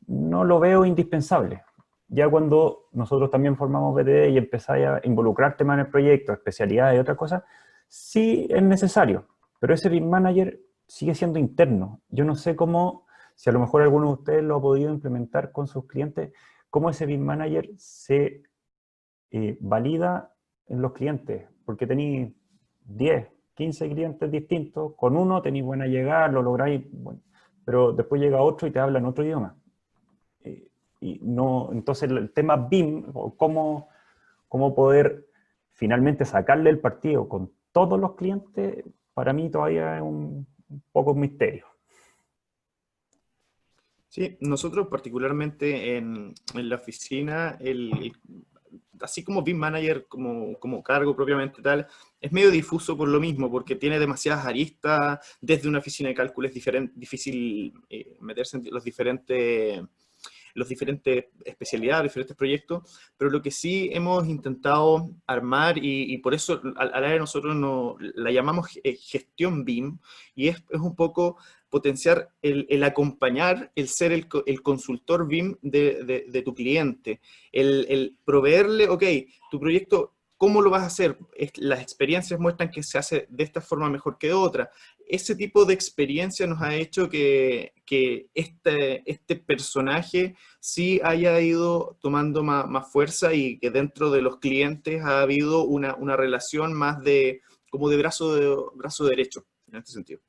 no lo veo indispensable. Ya cuando nosotros también formamos BTD y empezáis a involucrarte más en el proyecto, especialidades y otras cosas, sí es necesario, pero ese BIM manager sigue siendo interno. Yo no sé cómo, si a lo mejor alguno de ustedes lo ha podido implementar con sus clientes, cómo ese BIM manager se valida en los clientes, porque tenéis 10, 15 clientes distintos, con uno tenéis buena llegada, lo lográis, bueno, pero después llega otro y te habla en otro idioma. Y no, entonces el tema BIM, cómo poder finalmente sacarle el partido con todos los clientes, para mí todavía es un poco un misterio. Sí, nosotros particularmente en la oficina, así como BIM Manager como cargo propiamente tal, es medio difuso por lo mismo, porque tiene demasiadas aristas. Desde una oficina de cálculo es difícil meterse en los diferentes especialidades, diferentes proyectos, pero lo que sí hemos intentado armar, y por eso al área de nosotros la llamamos gestión BIM, y es un poco potenciar el acompañar, el ser el consultor BIM de tu cliente, el proveerle, ok, tu proyecto, ¿cómo lo vas a hacer? Las experiencias muestran que se hace de esta forma mejor que de otra. Ese tipo de experiencia nos ha hecho que este personaje sí haya ido tomando más fuerza y que dentro de los clientes ha habido una relación más como de brazo derecho, en este sentido.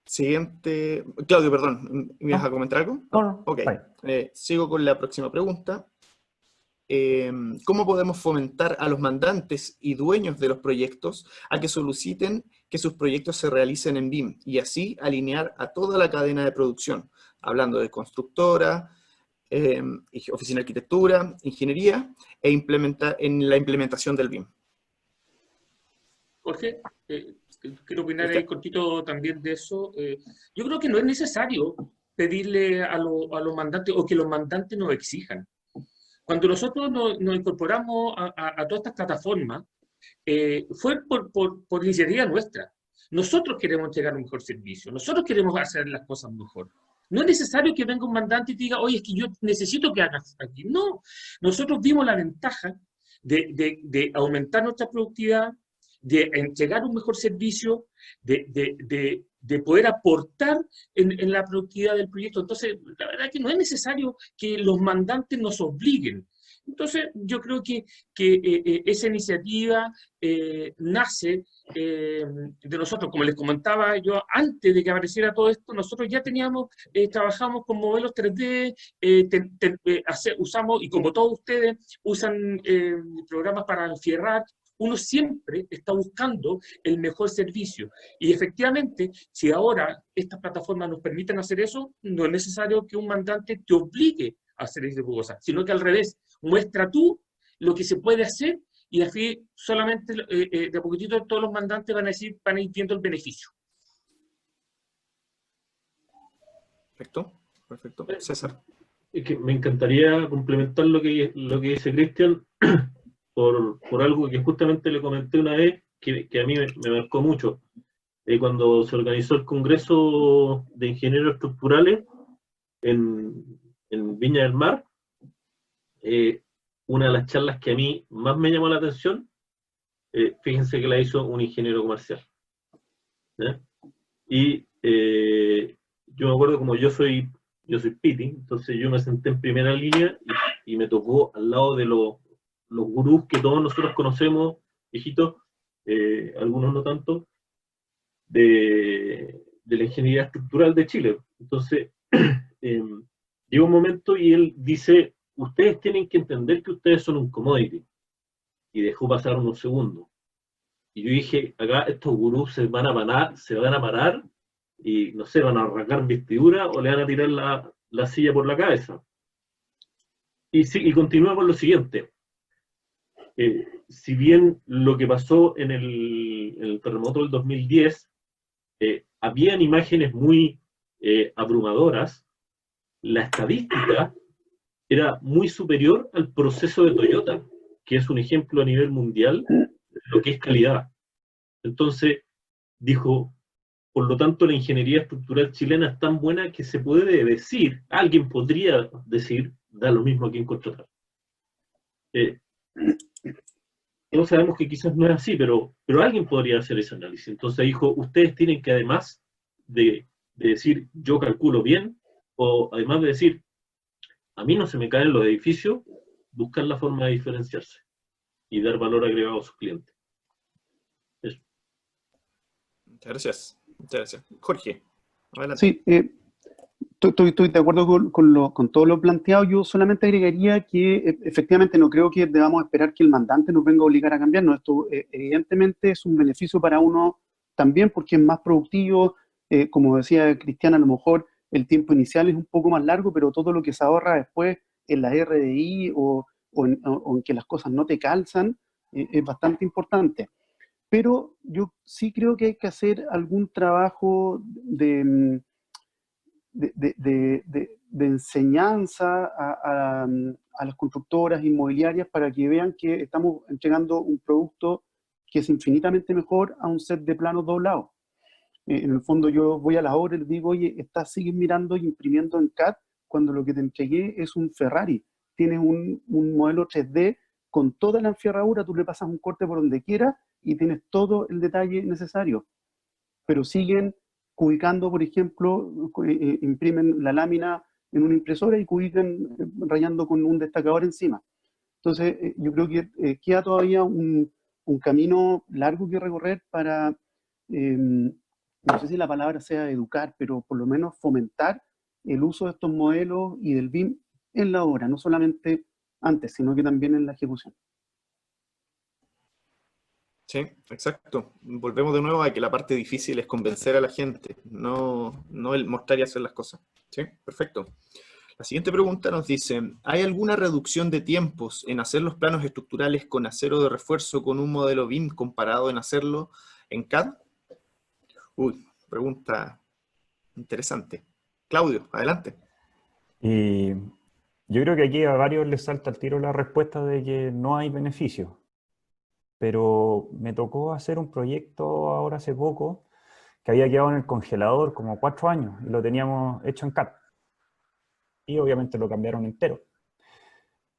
Siguiente. Claudio, perdón, ¿me ibas a comentar algo? No. Ok, sigo con la próxima pregunta. ¿Cómo podemos fomentar a los mandantes y dueños de los proyectos a que soliciten que sus proyectos se realicen en BIM y así alinear a toda la cadena de producción? Hablando de constructora, oficina de arquitectura, ingeniería en la implementación del BIM. Jorge, quiero opinar ahí cortito también de eso. Yo creo que no es necesario pedirle a los mandantes o que los mandantes nos exijan. Cuando nosotros nos incorporamos a todas estas plataformas, fue por iniciativa nuestra. Nosotros queremos entregar un mejor servicio, nosotros queremos hacer las cosas mejor. No es necesario que venga un mandante y diga, oye, es que yo necesito que hagas aquí. No, nosotros vimos la ventaja de aumentar nuestra productividad, de entregar un mejor servicio, de de poder aportar en la productividad del proyecto. Entonces, la verdad es que no es necesario que los mandantes nos obliguen. Entonces, yo creo que esa iniciativa nace de nosotros. Como les comentaba yo, antes de que apareciera todo esto, nosotros ya teníamos, trabajamos con modelos 3D, usamos, y como todos ustedes, usan programas para enfierrar. Uno siempre está buscando el mejor servicio. Y efectivamente, si ahora estas plataformas nos permiten hacer eso, no es necesario que un mandante te obligue a hacer ese tipo de cosas, sino que al revés, muestra tú lo que se puede hacer y así solamente de a poquitito todos los mandantes van a ir viendo el beneficio. Perfecto, perfecto. César. Es que me encantaría complementar lo que dice Cristian por algo que justamente le comenté una vez que a mí me marcó mucho. Cuando se organizó el Congreso de Ingenieros Estructurales en Viña del Mar, una de las charlas que a mí más me llamó la atención, fíjense que la hizo un ingeniero comercial. Y yo me acuerdo, como yo soy piti, entonces yo me senté en primera línea y me tocó al lado de los gurús que todos nosotros conocemos, viejitos, algunos no tanto, de la ingeniería estructural de Chile. Entonces, llega un momento y él dice, ustedes tienen que entender que ustedes son un commodity. Y dejó pasar unos segundos. Y yo dije, acá estos gurús se van a parar y, no sé, van a arrancar vestidura o le van a tirar la silla por la cabeza. Y continúa con lo siguiente. Si bien lo que pasó en el terremoto del 2010, habían imágenes muy abrumadoras, la estadística era muy superior al proceso de Toyota, que es un ejemplo a nivel mundial de lo que es calidad. Entonces, dijo, por lo tanto, la ingeniería estructural chilena es tan buena que se puede decir, alguien podría decir, da lo mismo a quien contratar. Todos sabemos que quizás no es así, pero alguien podría hacer ese análisis. Entonces dijo, ustedes tienen que, además de decir, yo calculo bien, o además de decir, a mí no se me caen los edificios, buscar la forma de diferenciarse y dar valor agregado a sus clientes. Eso. Muchas gracias. Muchas gracias. Jorge, adelante. Sí, estoy de acuerdo con todo lo planteado. Yo solamente agregaría que efectivamente no creo que debamos esperar que el mandante nos venga a obligar a cambiarnos. Esto evidentemente es un beneficio para uno también porque es más productivo. Como decía Cristian, a lo mejor el tiempo inicial es un poco más largo, pero todo lo que se ahorra después en la RDI o en que las cosas no te calzan es bastante importante. Pero yo sí creo que hay que hacer algún trabajo de enseñanza a las constructoras inmobiliarias para que vean que estamos entregando un producto que es infinitamente mejor a un set de planos doblados. En el fondo yo voy a la obra y les digo, oye, sigues mirando y imprimiendo en CAD cuando lo que te entregué es un Ferrari. Tienes un modelo 3D con toda la enfierradura, tú le pasas un corte por donde quieras y tienes todo el detalle necesario. Pero siguen cubicando, por ejemplo, imprimen la lámina en una impresora y cubican rayando con un destacador encima. Entonces, yo creo que queda todavía un camino largo que recorrer para, no sé si la palabra sea educar, pero por lo menos fomentar el uso de estos modelos y del BIM en la obra, no solamente antes, sino que también en la ejecución. Sí, exacto. Volvemos de nuevo a que la parte difícil es convencer a la gente, no el mostrar y hacer las cosas. Sí, perfecto. La siguiente pregunta nos dice, ¿hay alguna reducción de tiempos en hacer los planos estructurales con acero de refuerzo con un modelo BIM comparado en hacerlo en CAD? Uy, pregunta interesante. Claudio, adelante. Y yo creo que aquí a varios les salta al tiro la respuesta de que no hay beneficio. Pero me tocó hacer un proyecto ahora hace poco que había quedado en el congelador como 4 años y lo teníamos hecho en CAD. Y obviamente lo cambiaron entero.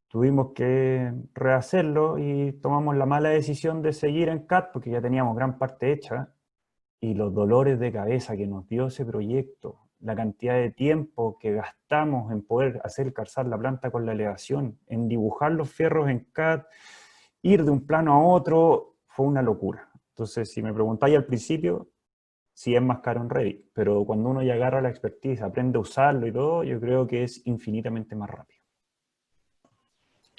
Tuvimos que rehacerlo y tomamos la mala decisión de seguir en CAD porque ya teníamos gran parte hecha. y los dolores de cabeza que nos dio ese proyecto, la cantidad de tiempo que gastamos en poder hacer calzar la planta con la elevación, en dibujar los fierros en CAD, ir de un plano a otro, fue una locura. Entonces, si me preguntáis al principio, sí es más caro en Revit, pero cuando uno ya agarra la expertise, aprende a usarlo y todo, yo creo que es infinitamente más rápido.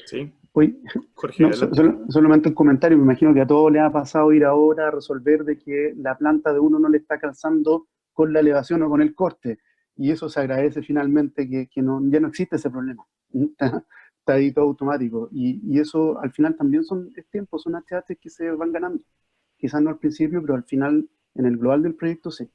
Sí. Oye, Jorge, no, adelante. solamente un comentario, me imagino que a todos les ha pasado ir ahora a resolver de que la planta de uno no le está calzando con la elevación o con el corte, y eso se agradece finalmente que no, ya no existe ese problema, está ahí todo automático, y eso al final también es tiempo, son HH que se van ganando, quizás no al principio, pero al final en el global del proyecto sí.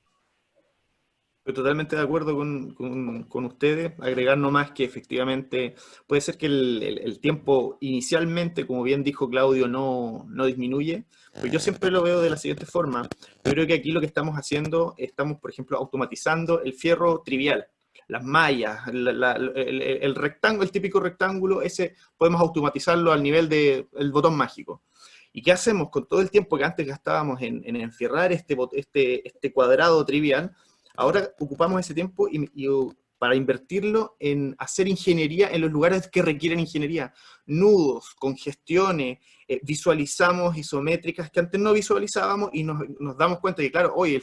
Estoy totalmente de acuerdo con ustedes, agregar nomás que efectivamente puede ser que el tiempo inicialmente, como bien dijo Claudio, no disminuye, pero yo siempre lo veo de la siguiente forma. Yo creo que aquí lo que estamos haciendo, estamos, por ejemplo, automatizando el fierro trivial, las mallas, el rectángulo, el típico rectángulo, ese podemos automatizarlo al nivel del botón mágico. ¿Y qué hacemos con todo el tiempo que antes gastábamos en enfierrar este cuadrado trivial? Ahora ocupamos ese tiempo para invertirlo en hacer ingeniería en los lugares que requieren ingeniería. Nudos, congestiones, visualizamos isométricas que antes no visualizábamos y nos damos cuenta que, claro, hoy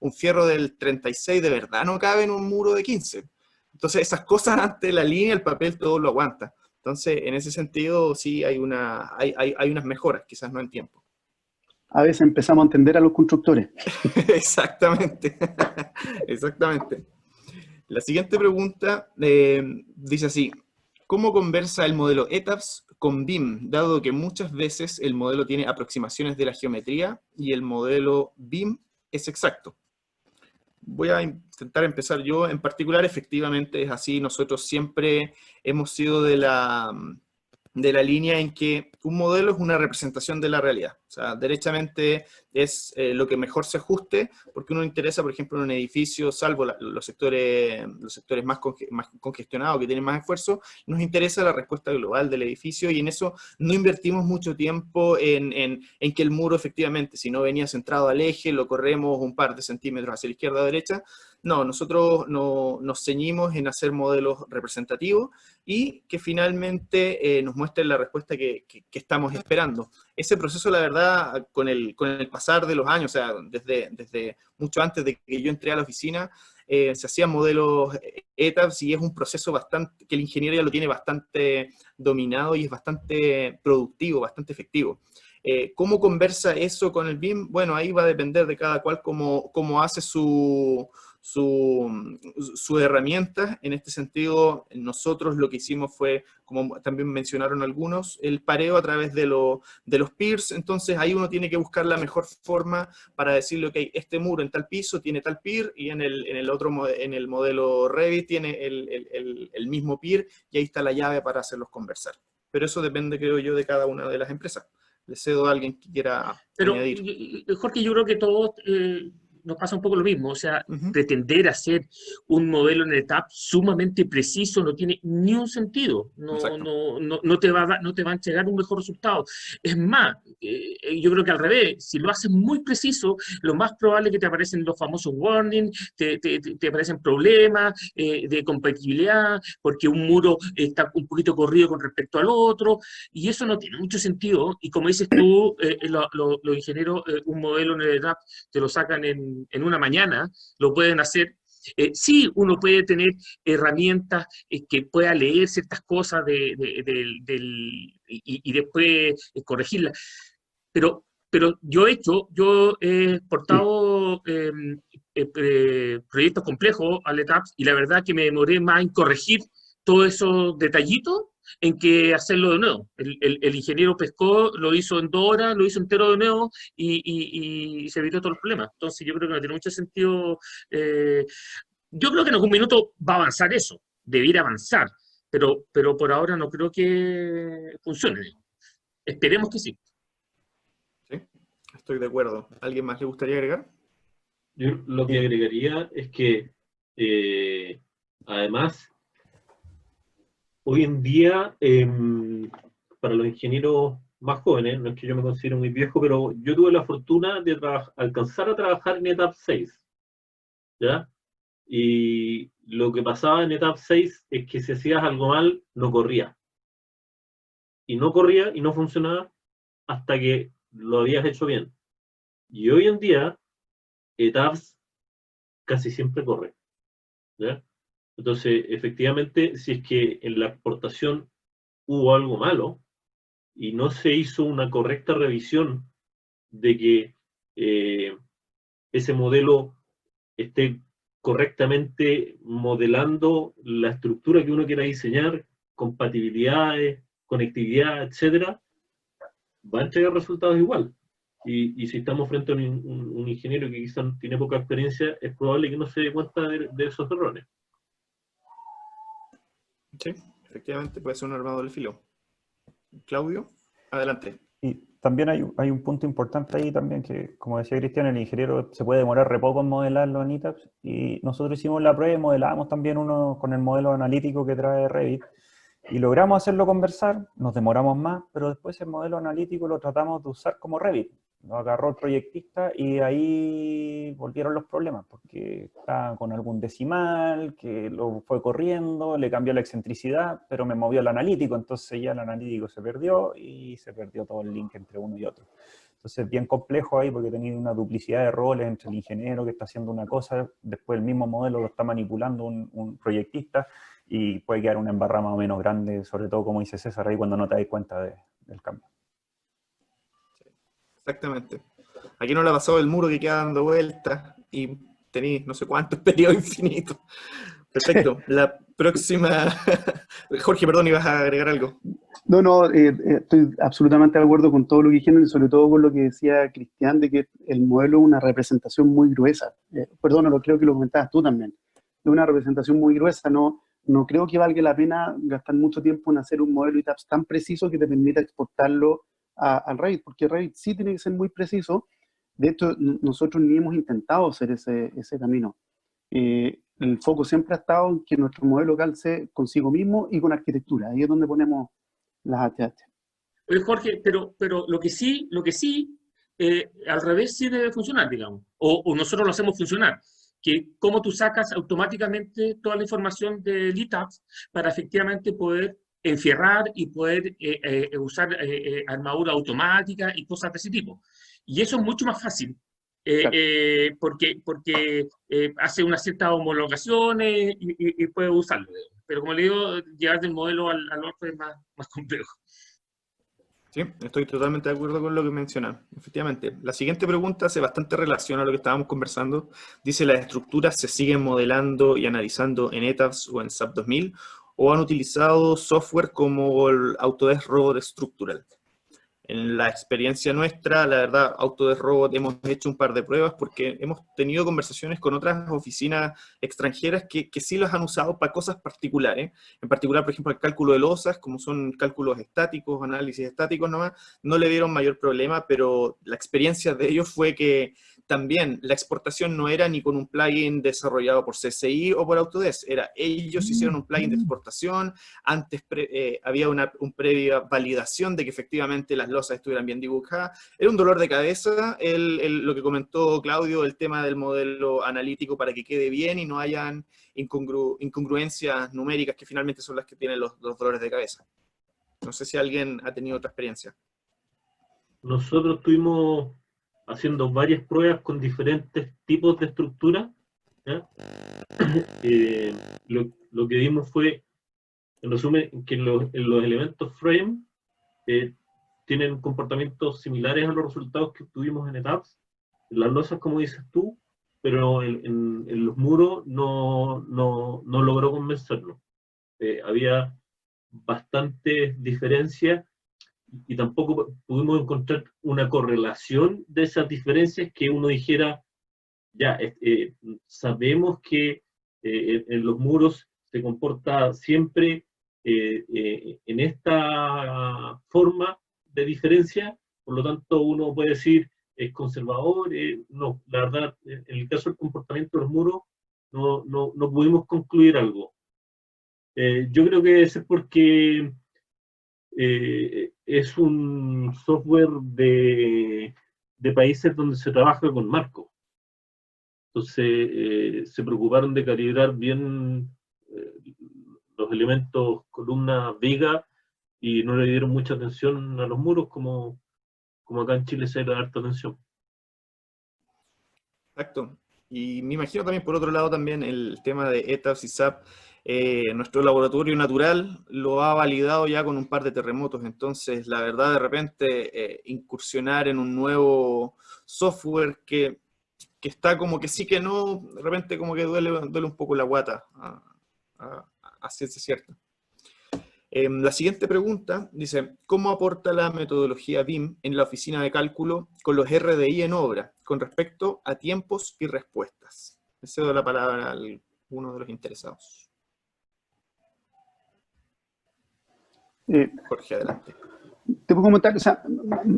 un fierro del 36 de verdad no cabe en un muro de 15. Entonces, esas cosas antes, la línea, el papel, todo lo aguanta. Entonces, en ese sentido, sí hay unas mejoras, quizás no en tiempo. A veces empezamos a entender a los constructores. Exactamente, exactamente. La siguiente pregunta dice así: ¿cómo conversa el modelo ETABS con BIM, dado que muchas veces el modelo tiene aproximaciones de la geometría y el modelo BIM es exacto? Voy a intentar empezar yo. En particular, efectivamente es así. Nosotros siempre hemos sido de la línea en que un modelo es una representación de la realidad. O sea, derechamente es lo que mejor se ajuste, porque uno interesa, por ejemplo, en un edificio, salvo los sectores más congestionados, que tienen más esfuerzo, nos interesa la respuesta global del edificio, y en eso no invertimos mucho tiempo en que el muro, efectivamente, si no venía centrado al eje, lo corremos un par de centímetros hacia la izquierda o derecha. No, nosotros nos ceñimos en hacer modelos representativos y que finalmente nos muestren la respuesta que estamos esperando. Ese proceso, la verdad, con el pasar de los años, o sea, desde mucho antes de que yo entré a la oficina, se hacían modelos ETABS, y es un proceso que el ingeniero ya lo tiene bastante dominado y es bastante productivo, bastante efectivo. ¿Cómo conversa eso con el BIM? Bueno, ahí va a depender de cada cual cómo hace su herramienta. En este sentido, nosotros lo que hicimos fue, como también mencionaron algunos, el pareo a través de los peers. Entonces ahí uno tiene que buscar la mejor forma para decirle, ok, este muro en tal piso tiene tal peer, y en el modelo Revit tiene el mismo peer, y ahí está la llave para hacerlos conversar. Pero eso depende, creo yo, de cada una de las empresas. Le cedo a alguien que quiera añadir. Jorge, yo creo que todos nos pasa un poco lo mismo. O sea, Uh-huh. pretender hacer un modelo en ETABS sumamente preciso no tiene ni un sentido. No te va a llegar un mejor resultado. Es más, yo creo que al revés, si lo haces muy preciso, lo más probable es que te aparecen los famosos warnings, te aparecen problemas de compatibilidad, porque un muro está un poquito corrido con respecto al otro, y eso no tiene mucho sentido. Y como dices tú, los ingenieros, un modelo en el ETABS te lo sacan en una mañana, lo pueden hacer. Sí, uno puede tener herramientas que pueda leer ciertas cosas y después corregirlas, pero yo he portado proyectos complejos al ETABS, y la verdad que me demoré más en corregir todos esos detallitos en que hacerlo de nuevo. El ingeniero pescó, lo hizo en 2 horas, lo hizo entero de nuevo, y se evitó todos los problemas. Entonces yo creo que no tiene mucho sentido. Yo creo que en algún minuto va a avanzar eso, debiera avanzar, pero por ahora no creo que funcione. Esperemos que sí. Sí, estoy de acuerdo. ¿Alguien más le gustaría agregar? Yo lo que agregaría es que, además, hoy en día, para los ingenieros más jóvenes, no es que yo me considere muy viejo, pero yo tuve la fortuna de alcanzar a trabajar en ETAP 6, ¿ya? Y lo que pasaba en ETAP 6 es que si hacías algo mal, no corría. Y no corría y no funcionaba hasta que lo habías hecho bien. Y hoy en día, ETAPS casi siempre corre, ¿ya? Entonces, efectivamente, si es que en la exportación hubo algo malo y no se hizo una correcta revisión de que ese modelo esté correctamente modelando la estructura que uno quiera diseñar, compatibilidades, conectividad, etcétera, va a entregar resultados igual. Y si estamos frente a un ingeniero que quizás tiene poca experiencia, es probable que no se dé cuenta de esos errores. Sí, efectivamente puede ser un arma de doble filo. Claudio, adelante. Y también hay un punto importante ahí también que, como decía Cristian, el ingeniero se puede demorar re poco en modelarlo en ETAPS, y nosotros hicimos la prueba y modelamos también uno con el modelo analítico que trae Revit, y logramos hacerlo conversar, nos demoramos más, pero después el modelo analítico lo tratamos de usar como Revit. Lo agarró el proyectista y ahí volvieron los problemas, porque estaba con algún decimal, que lo fue corriendo, le cambió la excentricidad, pero me movió el analítico, entonces ya el analítico se perdió y se perdió todo el link entre uno y otro. Entonces es bien complejo ahí porque tenía una duplicidad de roles entre el ingeniero que está haciendo una cosa, después el mismo modelo lo está manipulando un proyectista, y puede quedar una embarrada más o menos grande, sobre todo como dice César ahí, cuando no te das cuenta del cambio. Exactamente. Aquí no le ha pasado el muro que queda dando vueltas y tenéis no sé cuántos periodos infinitos. Perfecto. La próxima... Jorge, perdón, ibas a agregar algo. No, estoy absolutamente de acuerdo con todo lo que dijeron y sobre todo con lo que decía Cristian, de que el modelo es una representación muy gruesa. Perdón, creo que lo comentabas tú también. Es una representación muy gruesa, no creo que valga la pena gastar mucho tiempo en hacer un modelo ETAPS tan preciso que te permita exportarlo al Revit, porque Revit sí tiene que ser muy preciso. De hecho, nosotros ni hemos intentado hacer ese camino. El foco siempre ha estado en que nuestro modelo calce consigo mismo y con arquitectura. Ahí es donde ponemos las HH. Oye, Jorge, pero lo que sí, al revés sí debe funcionar, digamos, o nosotros lo hacemos funcionar, que cómo tú sacas automáticamente toda la información del ETAPS para efectivamente poder enfierrar y poder usar armadura automática y cosas de ese tipo. Y eso es mucho más fácil, porque hace unas ciertas homologaciones y puede usarlo. Pero como le digo, llevar del modelo al otro es más complejo. Sí, estoy totalmente de acuerdo con lo que mencionan. Efectivamente. La siguiente pregunta hace bastante relación a lo que estábamos conversando. Dice, ¿las estructuras se siguen modelando y analizando en ETAPS o en SAP 2000? ¿O han utilizado software como el Autodesk Robot Structural? En la experiencia nuestra, la verdad, Autodesk Robot hemos hecho un par de pruebas porque hemos tenido conversaciones con otras oficinas extranjeras que sí los han usado para cosas particulares. En particular, por ejemplo, el cálculo de losas, como son cálculos estáticos, análisis estáticos nomás, no le dieron mayor problema, pero la experiencia de ellos fue que también la exportación no era ni con un plugin desarrollado por CSI o por Autodesk, ellos hicieron un plugin de exportación, antes había una previa validación de que efectivamente las losas estuvieran bien dibujadas. Era un dolor de cabeza lo que comentó Claudio, el tema del modelo analítico para que quede bien y no hayan incongruencias numéricas que finalmente son las que tienen los dolores de cabeza. No sé si alguien ha tenido otra experiencia. Nosotros estuvimos haciendo varias pruebas con diferentes tipos de estructuras. Lo que vimos fue, en resumen, que los elementos frame tienen comportamientos similares a los resultados que obtuvimos en ETAPS. Las losas, como dices tú, pero en los muros no logró convencernos. Había bastantes diferencias y tampoco pudimos encontrar una correlación de esas diferencias que uno dijera, ya, sabemos que en los muros se comporta siempre en esta forma de diferencia, por lo tanto uno puede decir es conservador. No, la verdad, en el caso del comportamiento de los muros no pudimos concluir algo. Yo creo que eso es porque es un software de países donde se trabaja con marco. Entonces, se preocuparon de calibrar bien los elementos columna, viga, y no le dieron mucha atención a los muros, como acá en Chile se le da harta atención. Exacto. Y me imagino también, por otro lado, también el tema de ETAPS y SAP, nuestro laboratorio natural lo ha validado ya con un par de terremotos. Entonces, la verdad, de repente, incursionar en un nuevo software que está como que sí que no, de repente como que duele un poco la guata, a ciencia cierta. La siguiente pregunta dice, ¿cómo aporta la metodología BIM en la oficina de cálculo con los RDI en obra con respecto a tiempos y respuestas? Le cedo la palabra a uno de los interesados. Jorge, adelante. Te puedo comentar, o sea,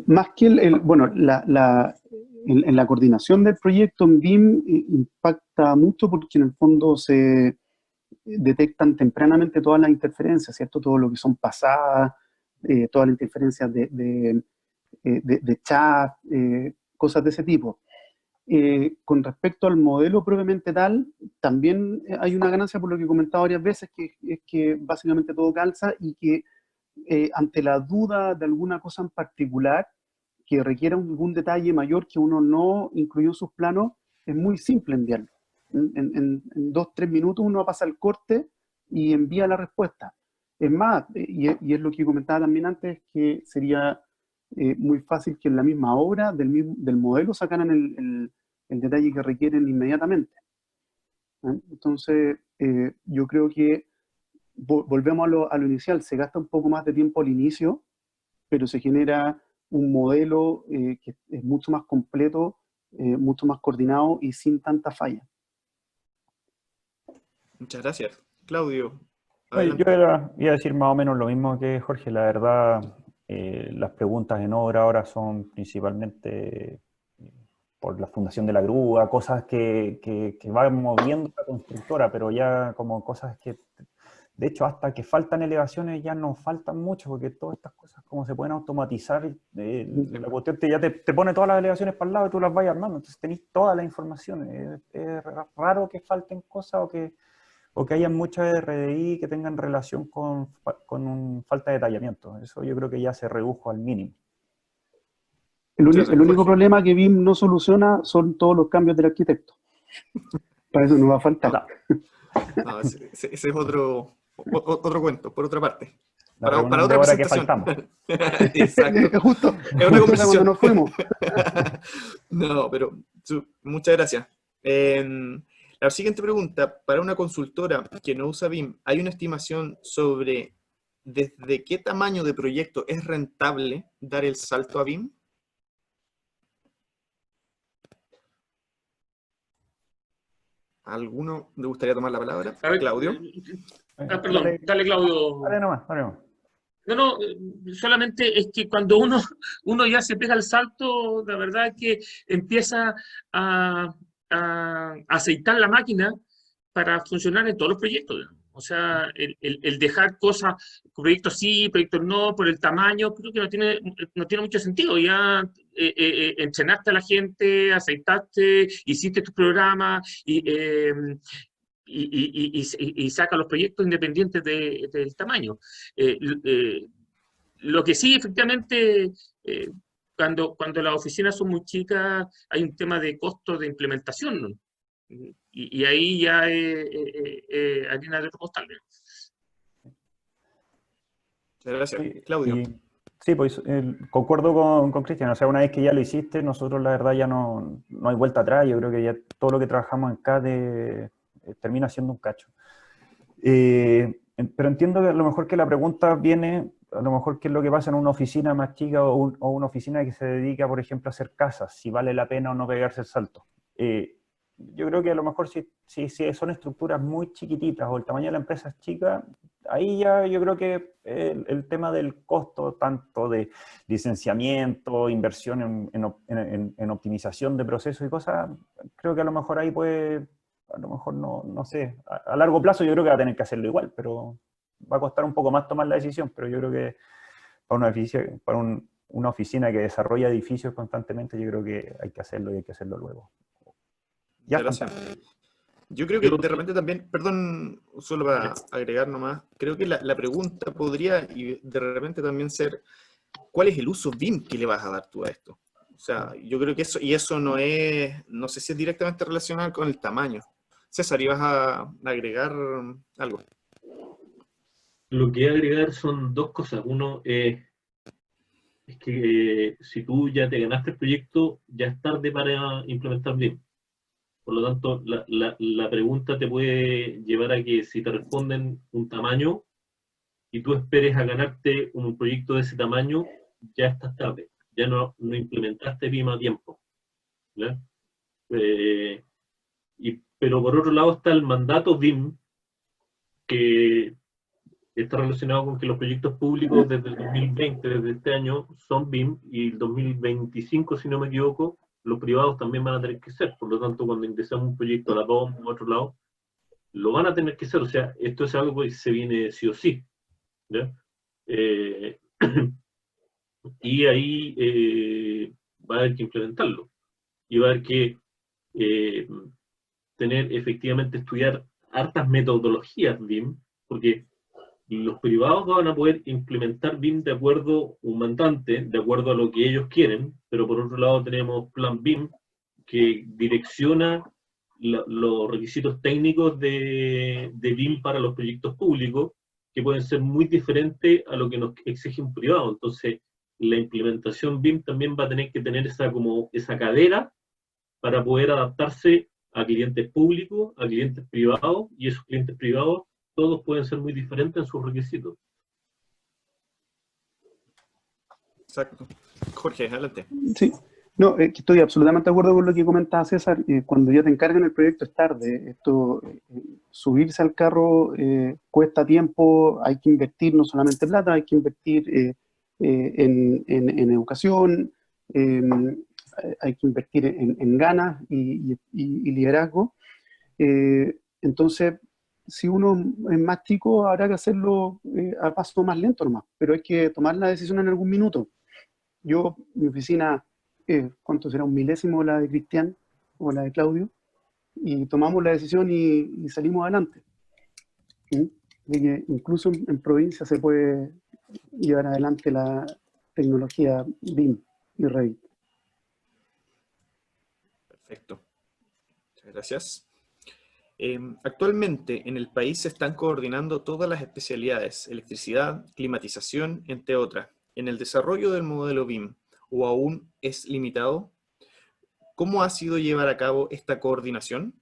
más que bueno, en la coordinación del proyecto en BIM impacta mucho porque en el fondo se detectan tempranamente todas las interferencias, ¿cierto? Todo lo que son pasadas, todas las interferencias de chat, cosas de ese tipo. Con respecto al modelo propiamente tal, también hay una ganancia por lo que he comentado varias veces, que es que básicamente todo calza y que ante la duda de alguna cosa en particular que requiera algún detalle mayor que uno no incluyó en sus planos, es muy simple enviarlo. En 2-3 minutos uno pasa el corte y envía la respuesta. Es más, y es lo que comentaba también antes, que sería muy fácil que en la misma obra del modelo sacaran el detalle que requieren inmediatamente. Entonces, yo creo que volvemos a lo inicial, se gasta un poco más de tiempo al inicio, pero se genera un modelo que es mucho más completo, mucho más coordinado y sin tanta falla. Muchas gracias. Claudio, Oye, adelante. yo iba a decir más o menos lo mismo que Jorge. La verdad, las preguntas en obra ahora son principalmente por la fundación de la grúa, cosas que va moviendo la constructora, pero ya como cosas que, de hecho, hasta que faltan elevaciones ya no faltan mucho, porque todas estas cosas como se pueden automatizar, la cuestión ya te pone todas las elevaciones para el lado y tú las vas armando, entonces tenéis toda la información. Es raro que falten cosas o que haya muchas RDI que tengan relación con falta de detallamiento. Eso yo creo que ya se redujo al mínimo. El único problema que BIM no soluciona son todos los cambios del arquitecto. Para eso no va a faltar. No, ese es otro cuento, por otra parte. Para otra hora presentación. que faltamos. Exacto. Justo. Es una conversación. Cuando nos fuimos. No, pero muchas gracias. La siguiente pregunta, para una consultora que no usa BIM, ¿hay una estimación sobre desde qué tamaño de proyecto es rentable dar el salto a BIM? ¿Alguno le gustaría tomar la palabra? A ver, Claudio. perdón, dale Claudio. Dale nomás. No, solamente es que cuando uno ya se pega el salto, la verdad es que empieza a aceitar la máquina para funcionar en todos los proyectos. O sea, el dejar cosas, proyectos sí, proyectos no, por el tamaño, creo que no tiene mucho sentido. Ya entrenaste a la gente, aceitaste, hiciste tu programa y saca los proyectos independientes del tamaño. Lo que sí, efectivamente, cuando las oficinas son muy chicas, hay un tema de costo de implementación, ¿no? Y ahí ya harina de otro costal. Gracias. Claudio. Sí, pues concuerdo con Cristian. O sea, una vez que ya lo hiciste, nosotros la verdad ya no hay vuelta atrás. Yo creo que ya todo lo que trabajamos en CAD termina siendo un cacho. Pero entiendo que a lo mejor que la pregunta viene, a lo mejor qué es lo que pasa en una oficina más chica o una oficina que se dedica, por ejemplo, a hacer casas, si vale la pena o no pegarse el salto. Yo creo que a lo mejor si son estructuras muy chiquititas o el tamaño de la empresa es chica, ahí ya yo creo que el tema del costo, tanto de licenciamiento, inversión en optimización de procesos y cosas, creo que a lo mejor ahí puede, a lo mejor no sé, a largo plazo yo creo que va a tener que hacerlo igual, pero va a costar un poco más tomar la decisión, pero yo creo que una oficina que desarrolla edificios constantemente, yo creo que hay que hacerlo y hay que hacerlo luego. Ya, Gracias. Yo creo que de repente también, perdón, solo para agregar nomás, creo que la pregunta podría y de repente también ser, ¿cuál es el uso BIM que le vas a dar tú a esto? O sea, yo creo que eso, y eso no sé si es directamente relacionado con el tamaño. César, ¿ibas a agregar algo? Lo que voy a agregar son dos cosas. Uno es que si tú ya te ganaste el proyecto, ya es tarde para implementar BIM. Por lo tanto, la pregunta te puede llevar a que si te responden un tamaño y tú esperes a ganarte un proyecto de ese tamaño, ya estás tarde. Ya no implementaste BIM a tiempo. ¿Ya? Pero por otro lado está el mandato BIM, que está relacionado con que los proyectos públicos desde el 2020, desde este año, son BIM, y el 2025, si no me equivoco, los privados también van a tener que ser. Por lo tanto, cuando ingresamos un proyecto a la DOM u otro lado, lo van a tener que ser. O sea, esto es algo que se viene sí o sí. ¿Ya? Y ahí va a haber que implementarlo. Y va a haber que tener, efectivamente, estudiar hartas metodologías BIM, porque los privados van a poder implementar BIM de acuerdo un mandante, de acuerdo a lo que ellos quieren, pero por otro lado tenemos Plan BIM, que direcciona los requisitos técnicos de BIM para los proyectos públicos, que pueden ser muy diferentes a lo que nos exige un privado. Entonces, la implementación BIM también va a tener que tener esa cadera para poder adaptarse a clientes públicos, a clientes privados, y esos clientes privados todos pueden ser muy diferentes en sus requisitos. Exacto. Jorge, adelante. Sí, no, estoy absolutamente de acuerdo con lo que comentaba César. Cuando ya te encargan el proyecto es tarde. Subirse al carro cuesta tiempo, hay que invertir no solamente plata, hay que invertir en educación, hay que invertir en ganas y liderazgo. Entonces, si uno es más chico, habrá que hacerlo a paso más lento nomás, pero hay que tomar la decisión en algún minuto. Mi oficina, ¿cuánto será? 1/1000 la de Cristian o la de Claudio, y tomamos la decisión y salimos adelante. ¿Sí? De que incluso en provincia se puede llevar adelante la tecnología BIM y Revit. Perfecto. Muchas gracias. Actualmente en el país se están coordinando todas las especialidades, electricidad, climatización, entre otras. En el desarrollo del modelo BIM, ¿o aún es limitado? ¿Cómo ha sido llevar a cabo esta coordinación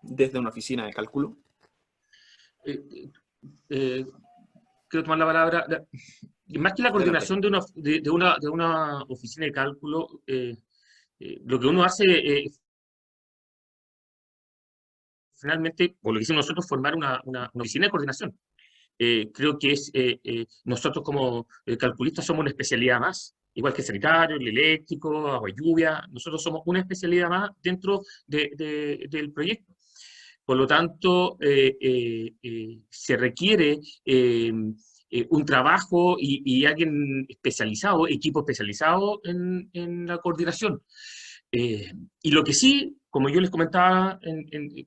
desde una oficina de cálculo? Quiero tomar la palabra. Más que la coordinación de una oficina de cálculo, lo que uno hace finalmente, o lo que hicimos nosotros, formar una oficina de coordinación. Creo que nosotros como calculistas somos una especialidad más, igual que sanitario, el eléctrico, agua y lluvia. Nosotros somos una especialidad más dentro del proyecto. Por lo tanto, se requiere un trabajo y alguien especializado, equipo especializado en la coordinación. Y lo que sí, como yo les comentaba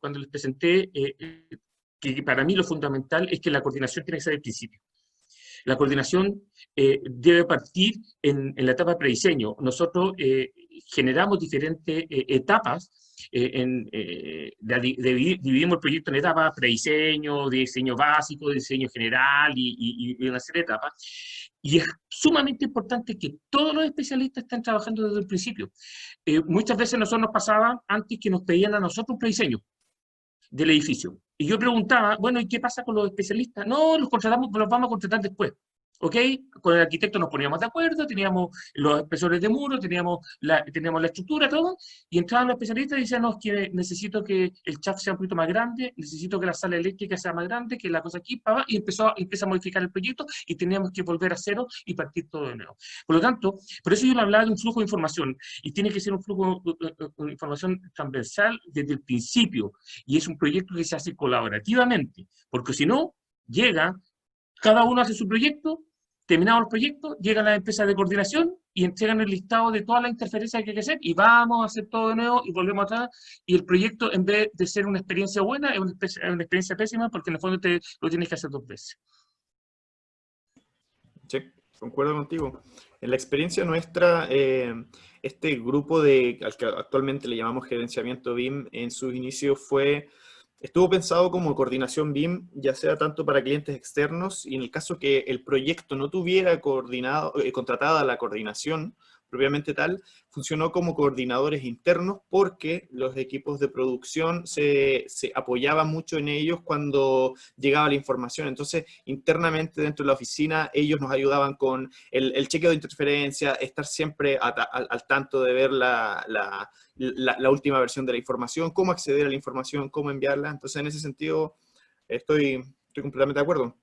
cuando les presenté, que para mí lo fundamental es que la coordinación tiene que ser el principio. La coordinación debe partir en la etapa de prediseño. Nosotros generamos diferentes etapas, dividimos el proyecto en etapas: prediseño, diseño básico, diseño general y una serie de etapas. Y es sumamente importante que todos los especialistas estén trabajando desde el principio. Muchas veces nosotros nos pasaba antes que nos pedían a nosotros un prediseño del edificio. Y yo preguntaba, bueno, ¿y qué pasa con los especialistas? No, los vamos a contratar después. ¿Ok? Con el arquitecto nos poníamos de acuerdo, teníamos los espesores de muro, teníamos la estructura, todo, y entraban los especialistas y decían, no, que necesito que el shaft sea un poquito más grande, necesito que la sala eléctrica sea más grande, que la cosa aquí, y empieza a modificar el proyecto, y teníamos que volver a cero y partir todo de nuevo. Por lo tanto, por eso yo le hablaba de un flujo de información, y tiene que ser un flujo de información transversal desde el principio, y es un proyecto que se hace colaborativamente, porque si no, cada uno hace su proyecto, terminado el proyecto, llegan las empresas de coordinación y entregan el listado de todas las interferencias que hay que hacer y vamos a hacer todo de nuevo y volvemos atrás y el proyecto en vez de ser una experiencia buena es una experiencia pésima porque en el fondo lo tienes que hacer 2 veces. Sí, concuerdo contigo. En la experiencia nuestra, este grupo al que actualmente le llamamos gerenciamiento BIM, en sus inicios estuvo pensado como coordinación BIM, ya sea tanto para clientes externos y en el caso que el proyecto no tuviera contratada la coordinación propiamente tal, funcionó como coordinadores internos porque los equipos de producción se apoyaban mucho en ellos cuando llegaba la información. Entonces, internamente dentro de la oficina, ellos nos ayudaban con el chequeo de interferencia, estar siempre al tanto de ver la última versión de la información, cómo acceder a la información, cómo enviarla. Entonces, en ese sentido, estoy completamente de acuerdo.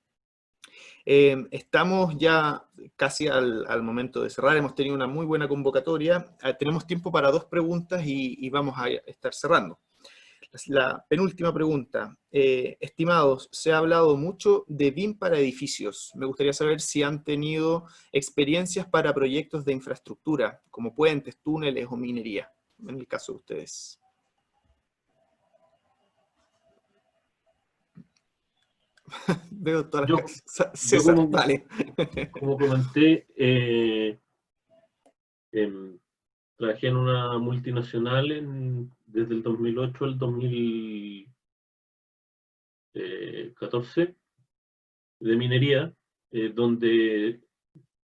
Estamos ya casi al momento de cerrar, hemos tenido una muy buena convocatoria, tenemos tiempo para 2 preguntas y vamos a estar cerrando. La penúltima pregunta, estimados, se ha hablado mucho de BIM para edificios, me gustaría saber si han tenido experiencias para proyectos de infraestructura, como puentes, túneles o minería, en el caso de ustedes. Veo todas las caras. César, vale. Como comenté, trabajé en una multinacional desde el 2008 al 2014 de minería, donde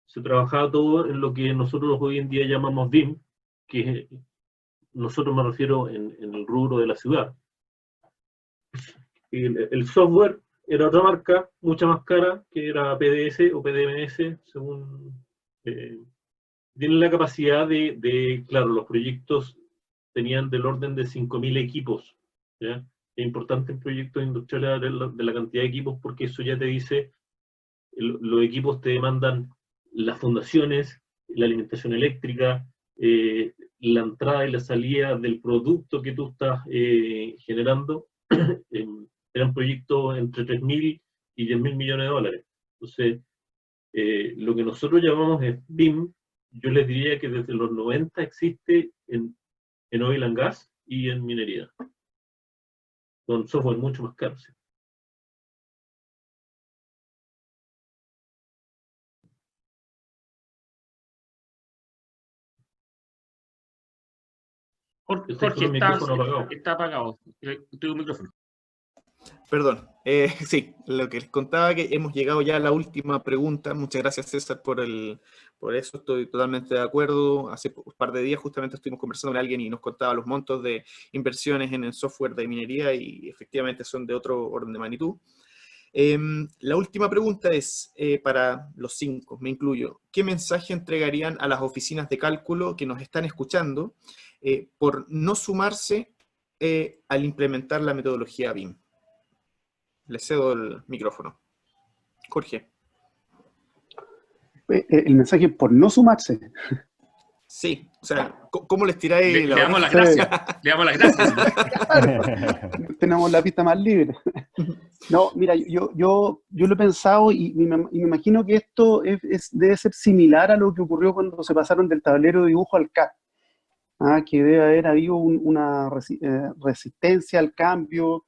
se trabajaba todo en lo que nosotros hoy en día llamamos BIM, que nosotros me refiero en el rubro de la ciudad. El software era otra marca, mucha más cara, que era PDS o PDMS, según... tienen la capacidad claro, los proyectos tenían del orden de 5.000 equipos, ¿ya? Es importante en proyectos industriales de la cantidad de equipos porque eso ya te dice, los equipos te demandan las fundaciones, la alimentación eléctrica, la entrada y la salida del producto que tú estás generando. Eran proyectos entre 3.000 y 10.000 millones de dólares. Entonces, lo que nosotros llamamos es BIM, yo les diría que desde los 90 existe en oil and gas y en minería, con software mucho más caro. ¿Sí? Jorge, está apagado. Tu micrófono. Perdón, sí, lo que les contaba que hemos llegado ya a la última pregunta. Muchas gracias, César, por eso. Estoy totalmente de acuerdo. Hace un par de días justamente estuvimos conversando con alguien y nos contaba los montos de inversiones en el software de minería y efectivamente son de otro orden de magnitud. La última pregunta es para los 5, me incluyo. ¿Qué mensaje entregarían a las oficinas de cálculo que nos están escuchando por no sumarse al implementar la metodología BIM? Le cedo el micrófono. Jorge. El mensaje por no sumarse. Sí, o sea, ¿cómo les tiráis? Le damos las gracias. Le damos las gracias. Claro, tenemos la pista más libre. No, mira, yo lo he pensado y me imagino que esto debe ser similar a lo que ocurrió cuando se pasaron del tablero de dibujo al CAD. Que debe haber habido una resistencia al cambio,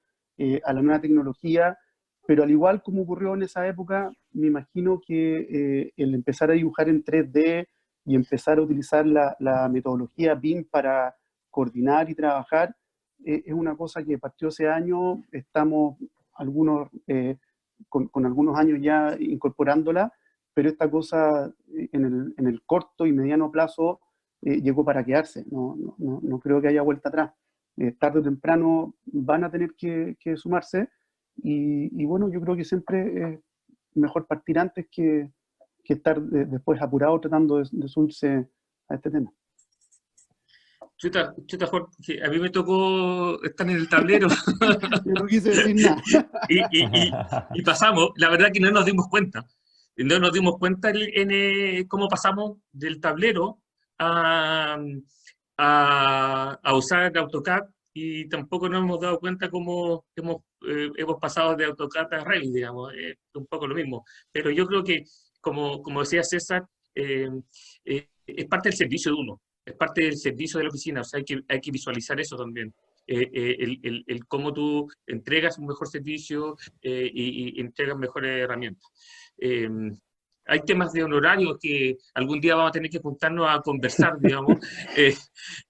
a la nueva tecnología, pero al igual como ocurrió en esa época, me imagino que el empezar a dibujar en 3D y empezar a utilizar la metodología BIM para coordinar y trabajar, es una cosa que partió ese año, estamos con algunos años ya incorporándola, pero esta cosa en el corto y mediano plazo llegó para quedarse, no creo que haya vuelta atrás. Tarde o temprano van a tener que sumarse y bueno, yo creo que siempre es mejor partir antes que estar después apurado tratando de subirse a este tema. Chuta, Jorge, a mí me tocó estar en el tablero. Yo no quise decir nada. y pasamos, la verdad que no nos dimos cuenta. No nos dimos cuenta en cómo pasamos del tablero a usar AutoCAD y tampoco nos hemos dado cuenta cómo hemos pasado de AutoCAD a Revit, digamos, un poco lo mismo. Pero yo creo que como decía César, es parte del servicio de uno, es parte del servicio de la oficina, o sea, hay que visualizar eso también. El cómo tú entregas un mejor servicio y entregas mejores herramientas. Hay temas de honorarios que algún día vamos a tener que juntarnos a conversar, digamos,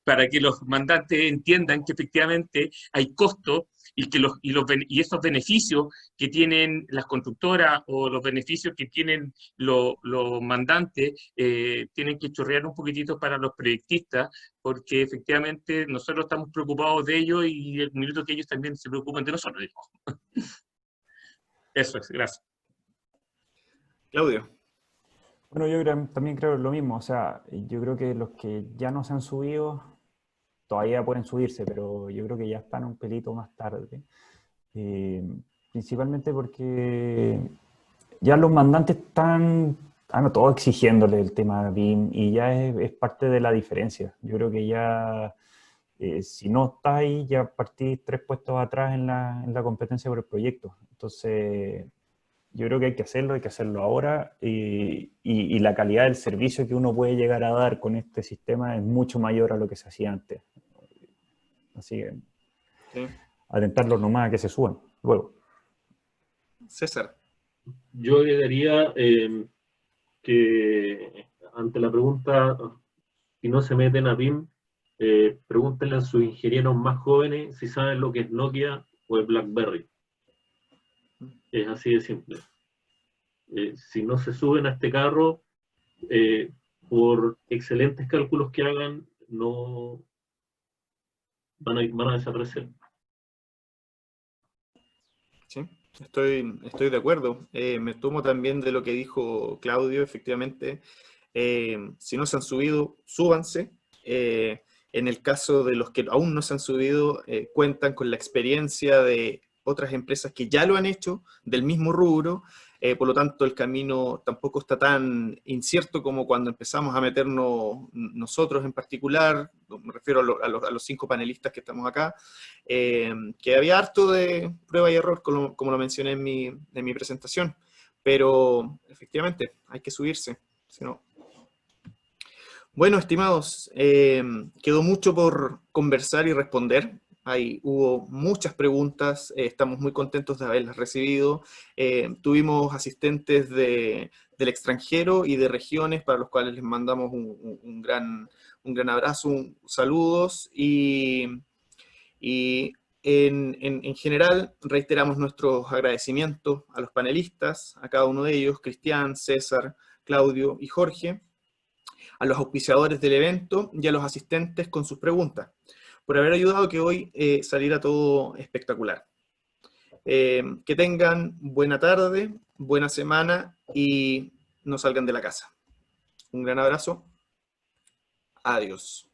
para que los mandantes entiendan que efectivamente hay costos y que y esos beneficios que tienen las constructoras o los beneficios que tienen los mandantes tienen que chorrear un poquitito para los proyectistas, porque efectivamente nosotros estamos preocupados de ellos y el minuto que ellos también se preocupan de nosotros. Eso es, gracias. Claudio. Bueno, yo también creo lo mismo, o sea, yo creo que los que ya no se han subido todavía pueden subirse, pero yo creo que ya están un pelito más tarde. Principalmente porque ya los mandantes están todos exigiéndole el tema BIM y ya es parte de la diferencia. Yo creo que ya, si no está ahí, ya partís 3 puestos atrás en la competencia por el proyecto. Entonces, yo creo que hay que hacerlo ahora y la calidad del servicio que uno puede llegar a dar con este sistema es mucho mayor a lo que se hacía antes. Así que, Sí. alentarlos nomás a que se suban luego. César. Yo agregaría que ante la pregunta, si no se meten a BIM, pregúntenle a sus ingenieros más jóvenes si saben lo que es Nokia o el BlackBerry. Es así de simple. Si no se suben a este carro, por excelentes cálculos que hagan, no van a desaparecer. Sí, estoy de acuerdo. Me tomo también de lo que dijo Claudio, efectivamente. Si no se han subido, súbanse. En el caso de los que aún no se han subido, cuentan con la experiencia de otras empresas que ya lo han hecho, del mismo rubro. Por lo tanto, el camino tampoco está tan incierto como cuando empezamos a meternos nosotros en particular. Me refiero a los 5 panelistas que estamos acá, que había harto de prueba y error, como lo mencioné en mi presentación. Pero, efectivamente, hay que subirse, si no. Bueno, estimados, quedó mucho por conversar y responder. Hubo muchas preguntas, estamos muy contentos de haberlas recibido. Tuvimos asistentes del extranjero y de regiones para los cuales les mandamos un gran abrazo, saludos y en general reiteramos nuestros agradecimientos a los panelistas, a cada uno de ellos, Cristian, César, Claudio y Jorge, a los auspiciadores del evento y a los asistentes con sus preguntas, por haber ayudado a que hoy saliera todo espectacular. Que tengan buena tarde, buena semana y no salgan de la casa. Un gran abrazo. Adiós.